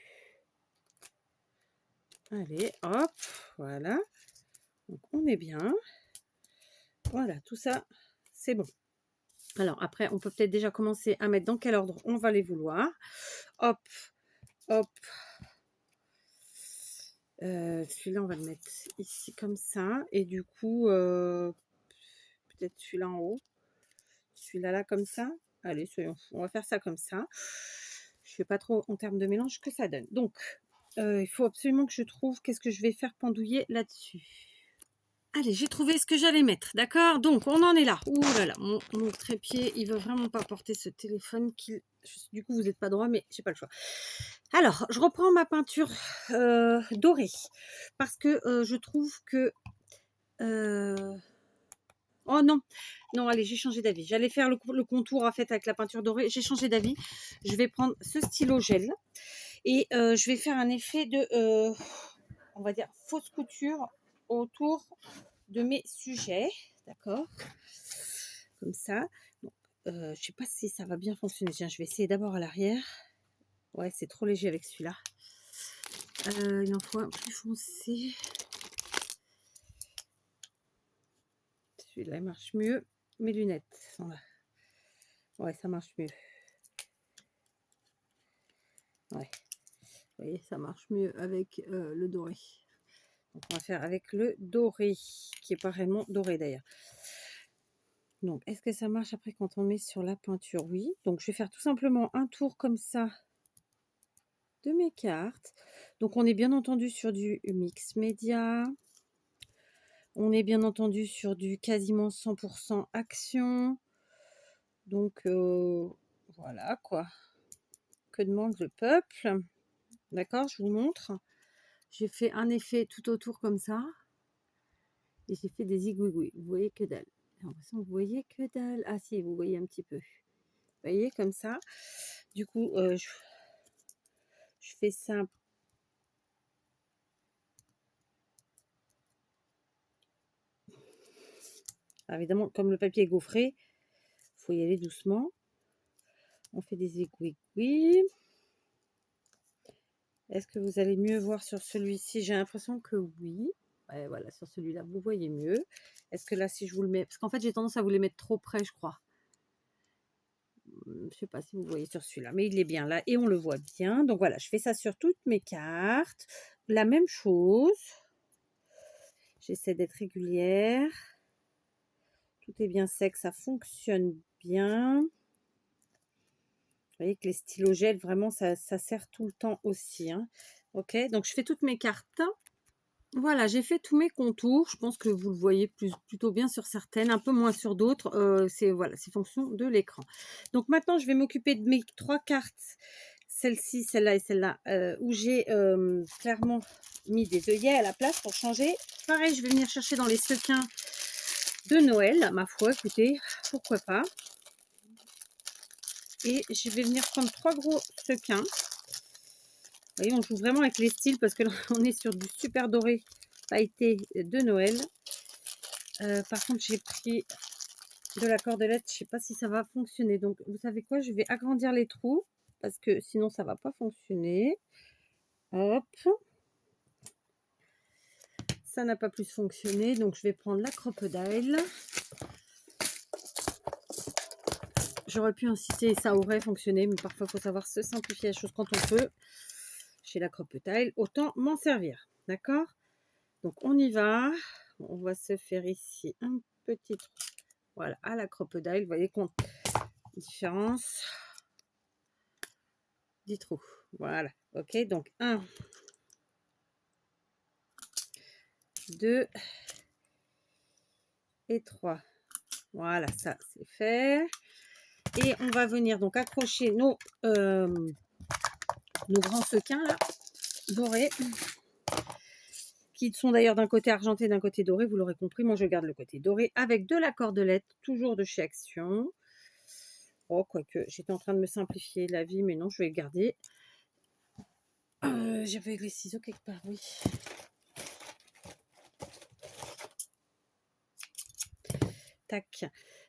Allez, hop, voilà. Donc on est bien. Voilà, tout ça, c'est bon. Alors après, on peut peut-être déjà commencer à mettre dans quel ordre on va les vouloir. Hop, hop. Celui-là, on va le mettre ici comme ça. Et du coup, peut-être celui-là en haut. Celui-là là comme ça. Allez, soyons fous. On va faire ça comme ça. Je ne sais pas trop en termes de mélange que ça donne. Donc, il faut absolument que je trouve qu'est-ce que je vais faire pendouiller là-dessus. Allez, j'ai trouvé ce que j'allais mettre, d'accord? Donc, on en est là. Ouh là là, mon trépied, il veut vraiment pas porter ce téléphone. Du coup, vous n'êtes pas droit, mais j'ai pas le choix. Alors, je reprends ma peinture dorée parce que je trouve que... Oh non, non, allez, j'ai changé d'avis. J'allais faire le contour en fait avec la peinture dorée. J'ai changé d'avis. Je vais prendre ce stylo gel et je vais faire un effet de, on va dire, fausse couture autour de mes sujets. D'accord? Comme ça. Bon, je sais pas si ça va bien fonctionner. Tiens, je vais essayer d'abord à l'arrière. Ouais, c'est trop léger avec celui-là. Il en faut un plus foncé. Celui-là, il marche mieux. Mes lunettes sont là. Ouais, ça marche mieux. Ouais. Vous voyez, ça marche mieux avec le doré. Donc, on va faire avec le doré, qui est pas réellement doré d'ailleurs. Donc, est-ce que ça marche après quand on met sur la peinture? Oui. Donc, je vais faire tout simplement un tour comme ça de mes cartes. Donc, on est bien entendu sur du mix média. On est bien entendu sur du quasiment 100% action. Donc, voilà quoi. Que demande le peuple? D'accord, je vous montre. J'ai fait un effet tout autour comme ça. Et j'ai fait des zigouigouis. Vous voyez que dalle. J'ai l'impression que vous voyez que dalle. Ah si, vous voyez un petit peu. Vous voyez comme ça. Du coup, je fais ça. Alors, évidemment, comme le papier est gaufré, il faut y aller doucement. On fait des zigouigouis. Est-ce que vous allez mieux voir sur celui-ci? J'ai l'impression que oui. Ouais, voilà, sur celui-là, vous voyez mieux. Est-ce que là, si je vous le mets... Parce qu'en fait, j'ai tendance à vous les mettre trop près, je crois. Je ne sais pas si vous voyez sur celui-là, mais il est bien là et on le voit bien. Donc voilà, je fais ça sur toutes mes cartes. La même chose. J'essaie d'être régulière. Tout est bien sec, ça fonctionne bien. Vous voyez que les stylos gel, vraiment, ça sert tout le temps aussi, hein. Ok, donc je fais toutes mes cartes. Voilà, j'ai fait tous mes contours. Je pense que vous le voyez plutôt bien sur certaines, un peu moins sur d'autres. C'est voilà, c'est fonction de l'écran. Donc maintenant, je vais m'occuper de mes 3 cartes. Celle-ci, celle-là et celle-là, où j'ai clairement mis des œillets à la place pour changer. Pareil, je vais venir chercher dans les sequins de Noël. Ma foi, écoutez, pourquoi pas. Et je vais venir prendre 3 gros sequins. Vous voyez, on joue vraiment avec les styles parce que là, on est sur du super doré pailleté de Noël. Par contre, j'ai pris de la cordelette. Je ne sais pas si ça va fonctionner. Donc, vous savez quoi? Je vais agrandir les trous parce que sinon, ça ne va pas fonctionner. Hop. Ça n'a pas plus fonctionné. Donc, je vais prendre la crocodile. J'aurais pu insister et ça aurait fonctionné. Mais parfois, il faut savoir se simplifier la chose quand on peut. Chez la crocodile, autant m'en servir. D'accord? Donc, on y va. On va se faire ici un petit trou. Voilà, à la crocodile. Vous voyez qu'on différence 10 trous. Voilà. Ok, donc 1, 2 et 3. Voilà, ça c'est fait. Et on va venir donc accrocher nos grands sequins là, dorés, qui sont d'ailleurs d'un côté argenté, d'un côté doré. Vous l'aurez compris, moi je garde le côté doré avec de la cordelette, toujours de chez Action. Oh, quoique, j'étais en train de me simplifier la vie, mais non, je vais le garder. J'avais les ciseaux quelque part, oui. Tac.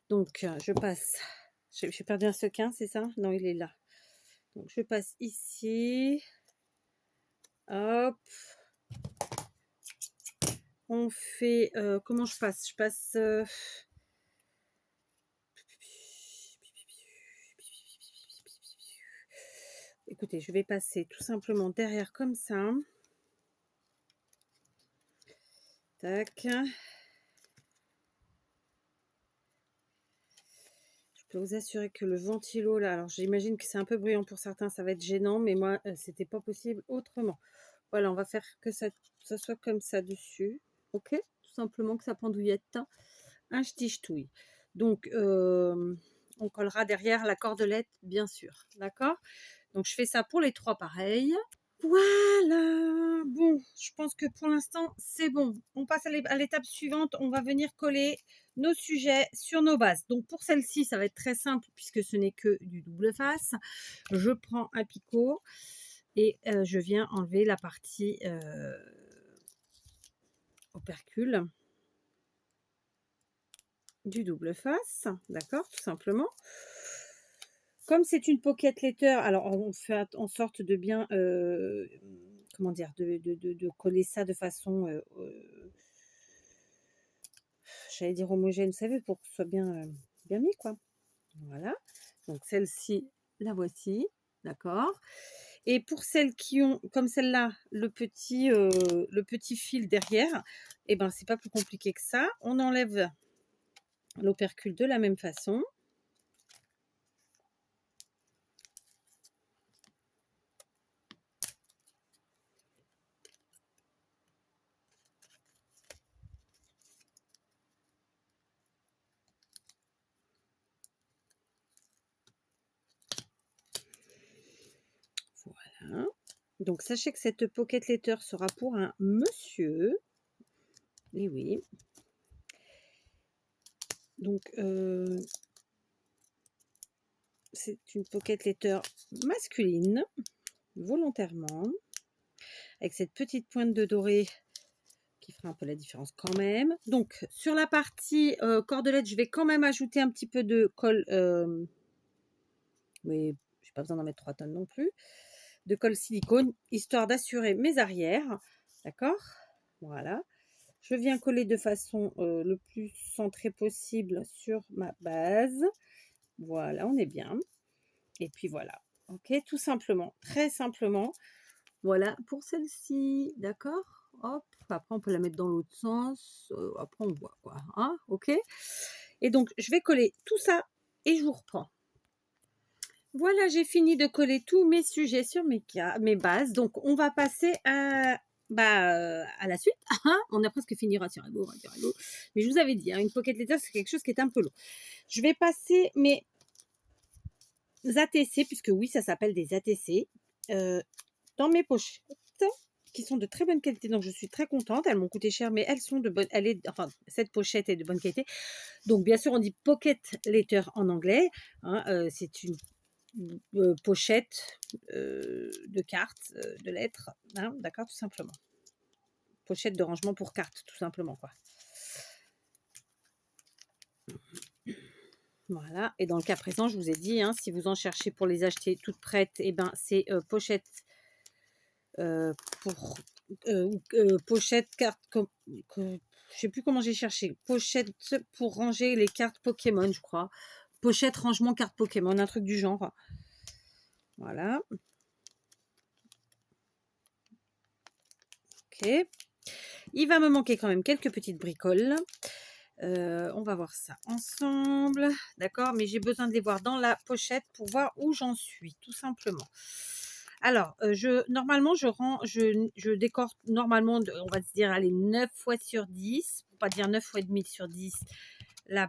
Donc, je passe. J'ai perdu un sequin, c'est ça? Non, il est là. Donc, je passe ici. Hop. On fait... comment je passe? Je passe... Écoutez, je vais passer tout simplement derrière comme ça. Tac. Je peux vous assurer que le ventilo, là, alors j'imagine que c'est un peu bruyant pour certains, ça va être gênant, mais moi, c'était pas possible autrement. Voilà, on va faire que ça soit comme ça dessus. Ok? Tout simplement que ça pendouillette. Un ch'ti-ch'touille. Donc, on collera derrière la cordelette, bien sûr. D'accord? Donc, je fais ça pour les 3 pareils. Voilà. Bon, je pense que pour l'instant, c'est bon. On passe à l'étape suivante. On va venir coller nos sujets sur nos bases. Donc, pour celle-ci, ça va être très simple puisque ce n'est que du double face. Je prends un picot et je viens enlever la partie opercule du double face, d'accord, tout simplement. Comme c'est une pocket letter, alors on fait en sorte de bien, comment dire, de coller ça de façon, j'allais dire homogène, vous savez, pour que ce soit bien, bien mis, quoi. Voilà. Donc celle-ci, la voici, d'accord. Et pour celles qui ont, comme celle-là, le petit fil derrière, et ben c'est pas plus compliqué que ça. On enlève l'opercule de la même façon. Voilà. Donc, sachez que cette pocket letter sera pour un monsieur. Et oui. Donc, c'est une pocket letter masculine, volontairement, avec cette petite pointe de doré qui fera un peu la différence quand même. Donc, sur la partie cordelette, je vais quand même ajouter un petit peu de colle, mais je n'ai pas besoin d'en mettre 3 tonnes non plus, de colle silicone, histoire d'assurer mes arrières. D'accord? Voilà. Je viens coller de façon le plus centrée possible sur ma base. Voilà, on est bien. Et puis voilà. Ok, tout simplement, très simplement. Voilà pour celle-ci, d'accord? Hop, après on peut la mettre dans l'autre sens. Après on voit quoi, hein? Ok. Et donc je vais coller tout ça et je vous reprends. Voilà, j'ai fini de coller tous mes sujets sur mes bases. Donc on va passer à la suite. On a presque fini Rassurez-vous. Mais je vous avais dit, hein, une pocket letter, c'est quelque chose qui est un peu long. Je vais passer mes ATC, puisque oui, ça s'appelle des ATC, dans mes pochettes, qui sont de très bonne qualité. Donc je suis très contente. Elles m'ont coûté cher, mais elles sont de bonne. Enfin, cette pochette est de bonne qualité. Donc bien sûr, on dit pocket letter en anglais. Hein, c'est une pochette de cartes, de lettres, hein, d'accord, tout simplement. Pochette de rangement pour cartes, tout simplement, quoi. Voilà, et dans le cas présent, je vous ai dit, hein, si vous en cherchez pour les acheter toutes prêtes, et ben c'est pochette pour pochette carte, je sais plus comment j'ai cherché, pochette pour ranger les cartes Pokémon, je crois. Pochette rangement cartes Pokémon, un truc du genre. Voilà. Ok. Il va me manquer quand même quelques petites bricoles. On va voir ça ensemble. D'accord, mais j'ai besoin de les voir dans la pochette pour voir où j'en suis, tout simplement. Alors, normalement, je décore normalement, on va se dire, allez, 9 fois sur 10, pour pas dire 9 fois et demi sur 10, la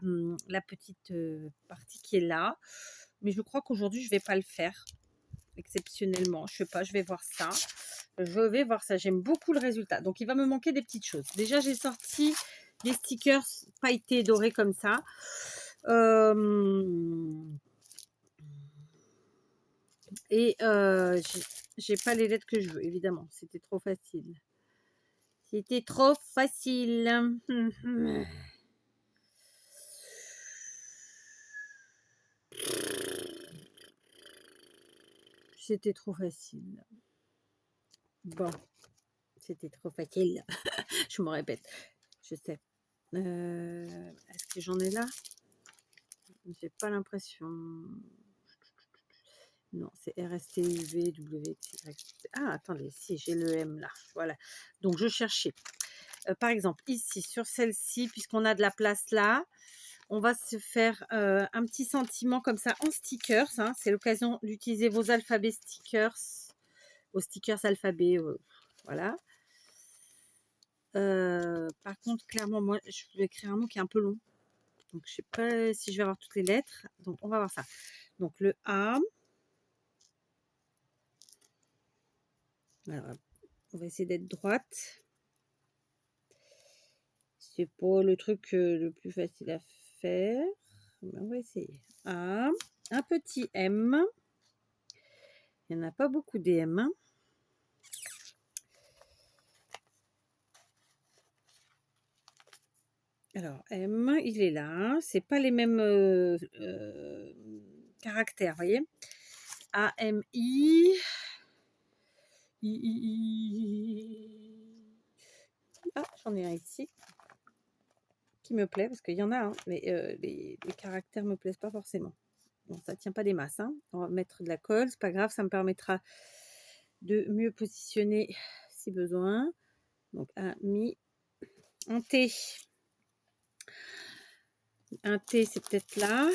petite partie qui est là. Mais je crois qu'aujourd'hui, je vais pas le faire exceptionnellement. Je sais pas, je vais voir ça. Je vais voir ça. J'aime beaucoup le résultat. Donc, il va me manquer des petites choses. Déjà, j'ai sorti des stickers pailletés dorés comme ça. Et j'ai pas les lettres que je veux, évidemment. C'était trop facile. C'était trop facile. C'était trop facile. Bon, c'était trop facile. Je me répète, je sais. Est-ce que j'en ai là? J'ai pas l'impression. Non, c'est RSTUV, WXY. Ah, attendez, si, j'ai le M là. Voilà. Donc, je cherchais. Par exemple, ici, sur celle-ci, puisqu'on a de la place là, on va se faire un petit sentiment comme ça en stickers. Hein. C'est l'occasion d'utiliser vos alphabets stickers, vos stickers alphabets. Voilà. Par contre, clairement, moi, je vais écrire un mot qui est un peu long. Donc, je ne sais pas si je vais avoir toutes les lettres. Donc, on va voir ça. Donc, le A. Alors, on va essayer d'être droite. C'est pas le truc le plus facile à faire. Mais on va essayer. A. Un petit M. Il n'y en a pas beaucoup des M. Hein. Alors, M, il est là. C'est pas les mêmes caractères, vous voyez. A, M, I. Ah, j'en ai un ici qui me plaît parce qu'il y en a, hein, mais les caractères me plaisent pas forcément. Bon, ça tient pas des masses. Hein. On va mettre de la colle, c'est pas grave, ça me permettra de mieux positionner si besoin. Donc, un mi, un T. Un T, c'est peut-être là.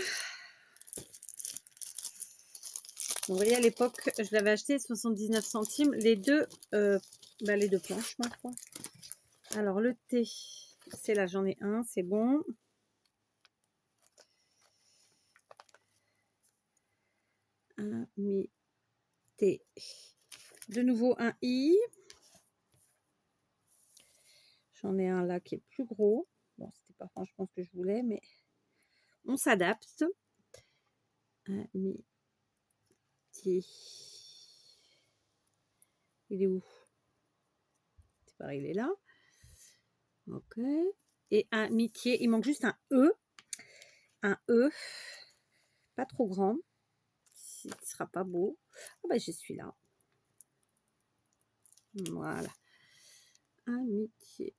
Vous voyez, à l'époque, je l'avais acheté 79 centimes. Les deux planches, ma foi. Alors, le T, c'est là, j'en ai un, c'est bon. Un mi T. De nouveau, un I. J'en ai un là qui est plus gros. Bon, c'était pas franchement ce que je voulais, mais on s'adapte. Un mi T. Il est où? C'est pareil, il est là. Ok. Et un mitié. Il manque juste un E. Un E. Pas trop grand. Ce ne sera pas beau. Oh ben, je suis là. Voilà. Amitié.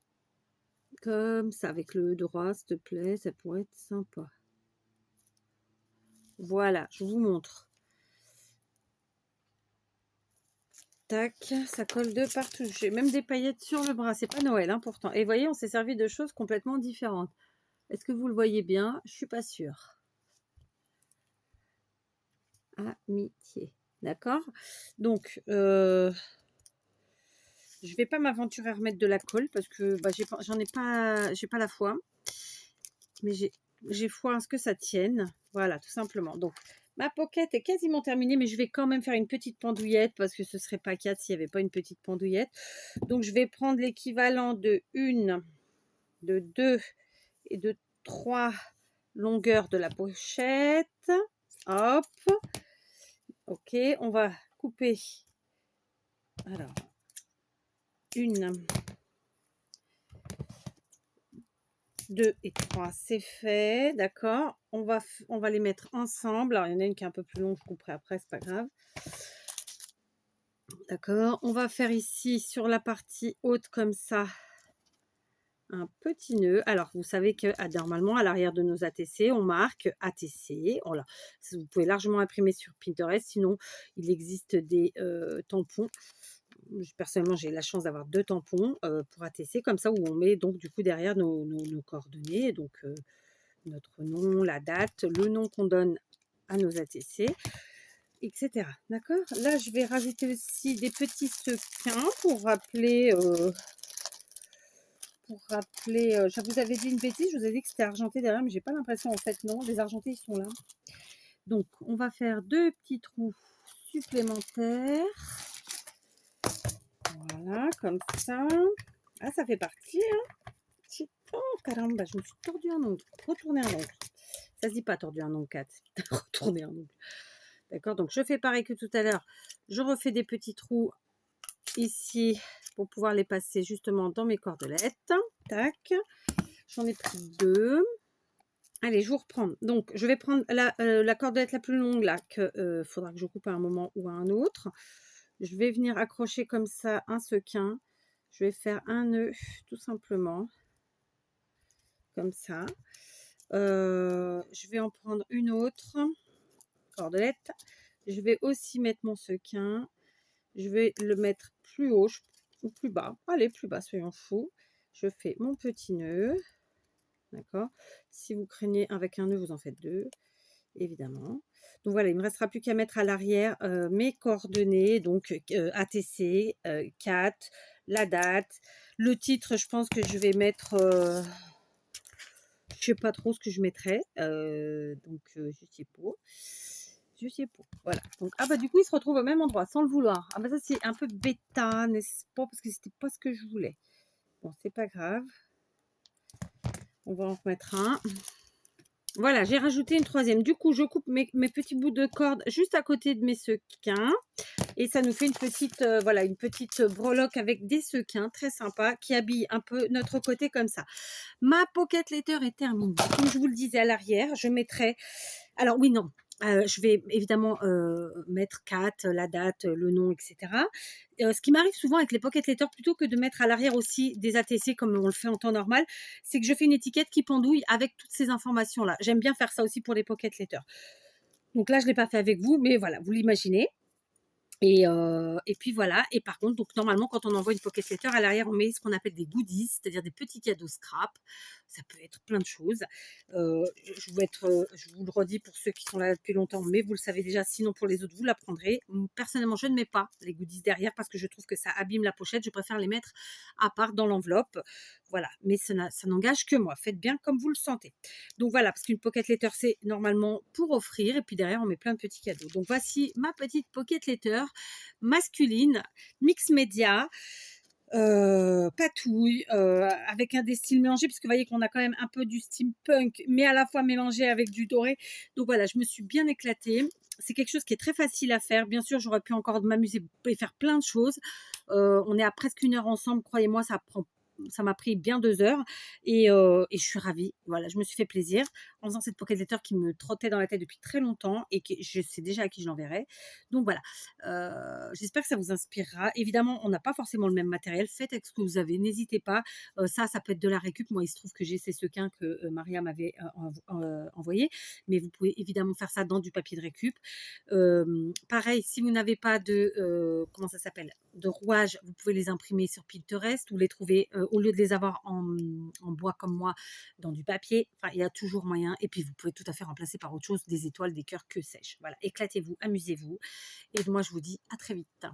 Comme ça, avec le E droit, s'il te plaît. Ça pourrait être sympa. Voilà, je vous montre. Tac, ça colle de partout. J'ai même des paillettes sur le bras. C'est pas Noël, hein, pourtant. Et vous voyez, on s'est servi de choses complètement différentes. Est-ce que vous le voyez bien? Je suis pas sûre. Amitié. D'accord? Donc, je vais pas m'aventurer à remettre de la colle parce que bah, j'ai pas la foi. Mais j'ai foi à ce que ça tienne. Voilà, tout simplement. Donc, ma pocket est quasiment terminée, mais je vais quand même faire une petite pendouillette parce que ce serait pas 4 s'il n'y avait pas une petite pendouillette. Donc, je vais prendre l'équivalent de 1, de 2 et de 3 longueurs de la pochette. Hop. Ok, on va couper. Alors, 1, 2 et 3, c'est fait, d'accord. On va les mettre ensemble. Alors, il y en a une qui est un peu plus longue, je couperai après, c'est pas grave. D'accord. On va faire ici, sur la partie haute, comme ça, un petit nœud. Alors, vous savez que normalement, à l'arrière de nos ATC, on marque ATC. Voilà. Vous pouvez largement imprimer sur Pinterest. Sinon, il existe des tampons. Personnellement, j'ai la chance d'avoir 2 tampons pour ATC, comme ça, où on met donc du coup derrière nos coordonnées, donc notre nom, la date, le nom qu'on donne à nos ATC, etc. D'accord? Là, je vais rajouter aussi des petits sequins pour rappeler... je vous avais dit une bêtise, je vous ai dit que c'était argenté derrière, mais j'ai pas l'impression, en fait, non, les argentés, ils sont là. Donc, on va faire 2 petits trous supplémentaires. Voilà, comme ça. Ah, ça fait partie, hein. Oh, caramba, je me suis tordu un ongle. Retourner un ongle. Ça se dit pas tordu un ongle, 4. Retourner un ongle. D'accord, donc je fais pareil que tout à l'heure. Je refais des petits trous ici pour pouvoir les passer justement dans mes cordelettes. Tac. J'en ai pris 2. Allez, je vous reprends. Donc, je vais prendre la cordelette la plus longue là, que faudra que je coupe à un moment ou à un autre. Je vais venir accrocher comme ça un sequin. Je vais faire un nœud tout simplement, comme ça. Je vais en prendre une autre cordelette. Je vais aussi mettre mon sequin. Je vais le mettre plus haut ou plus bas. Allez, plus bas, soyons fous. Je fais mon petit nœud. D'accord. Si vous craignez avec un nœud, vous en faites deux, évidemment. Donc voilà, il ne me restera plus qu'à mettre à l'arrière mes coordonnées, donc ATC, CAT, la date. Le titre, je pense que je vais mettre, je ne sais pas trop ce que je mettrai, donc je sais pas. Je sais pas. Voilà. Donc, ah bah du coup, il se retrouve au même endroit sans le vouloir. Ah bah ça, c'est un peu bêta, n'est-ce pas? Parce que c'était pas ce que je voulais. Bon, c'est pas grave. On va en remettre un. Voilà, j'ai rajouté une troisième. Du coup, je coupe mes petits bouts de corde juste à côté de mes sequins. Et ça nous fait une petite, voilà, une petite breloque avec des sequins très sympa qui habille un peu notre côté comme ça. Ma pocket letter est terminée. Comme je vous le disais à l'arrière, je mettrai... Alors oui, non. Je vais évidemment mettre Kat, la date, le nom, etc. Ce qui m'arrive souvent avec les pocket letters, plutôt que de mettre à l'arrière aussi des ATC comme on le fait en temps normal, c'est que je fais une étiquette qui pendouille avec toutes ces informations-là. J'aime bien faire ça aussi pour les pocket letters. Donc là, je ne l'ai pas fait avec vous, mais voilà, vous l'imaginez. Et puis voilà. Et par contre, donc normalement, quand on envoie une pocket letter, à l'arrière, on met ce qu'on appelle des goodies, c'est-à-dire des petits cadeaux scrap. Ça peut être plein de choses. Je vous le redis pour ceux qui sont là depuis longtemps, mais vous le savez déjà. Sinon, pour les autres, vous l'apprendrez. Personnellement, je ne mets pas les goodies derrière parce que je trouve que ça abîme la pochette. Je préfère les mettre à part dans l'enveloppe. Voilà. Mais ça n'engage que moi. Faites bien comme vous le sentez. Donc voilà, parce qu'une pocket letter, c'est normalement pour offrir. Et puis derrière, on met plein de petits cadeaux. Donc voici ma petite pocket letter masculine, mix média, patouille, avec un des styles mélangés, parce que vous voyez qu'on a quand même un peu du steampunk, mais à la fois mélangé avec du doré. Donc voilà, je me suis bien éclatée. C'est quelque chose qui est très facile à faire. Bien sûr, j'aurais pu encore m'amuser et faire plein de choses. On est à presque 1 heure ensemble, croyez-moi, ça m'a pris bien 2 heures et je suis ravie. Voilà, je me suis fait plaisir en faisant cette pocket letter qui me trottait dans la tête depuis très longtemps et que je sais déjà à qui je l'enverrai. Donc voilà, j'espère que ça vous inspirera. Évidemment, on n'a pas forcément le même matériel. Faites avec ce que vous avez, n'hésitez pas. Ça peut être de la récup. Moi, il se trouve que j'ai ces sequins que Maria m'avait envoyé, mais vous pouvez évidemment faire ça dans du papier de récup. Pareil, si vous n'avez pas de, comment ça s'appelle, de rouages, vous pouvez les imprimer sur Pinterest ou les trouver, au lieu de les avoir en bois comme moi, dans du papier. Enfin, il y a toujours moyen. Et puis, vous pouvez tout à fait remplacer par autre chose, des étoiles, des cœurs, que sais-je. Voilà, éclatez-vous, amusez-vous. Et moi, je vous dis à très vite.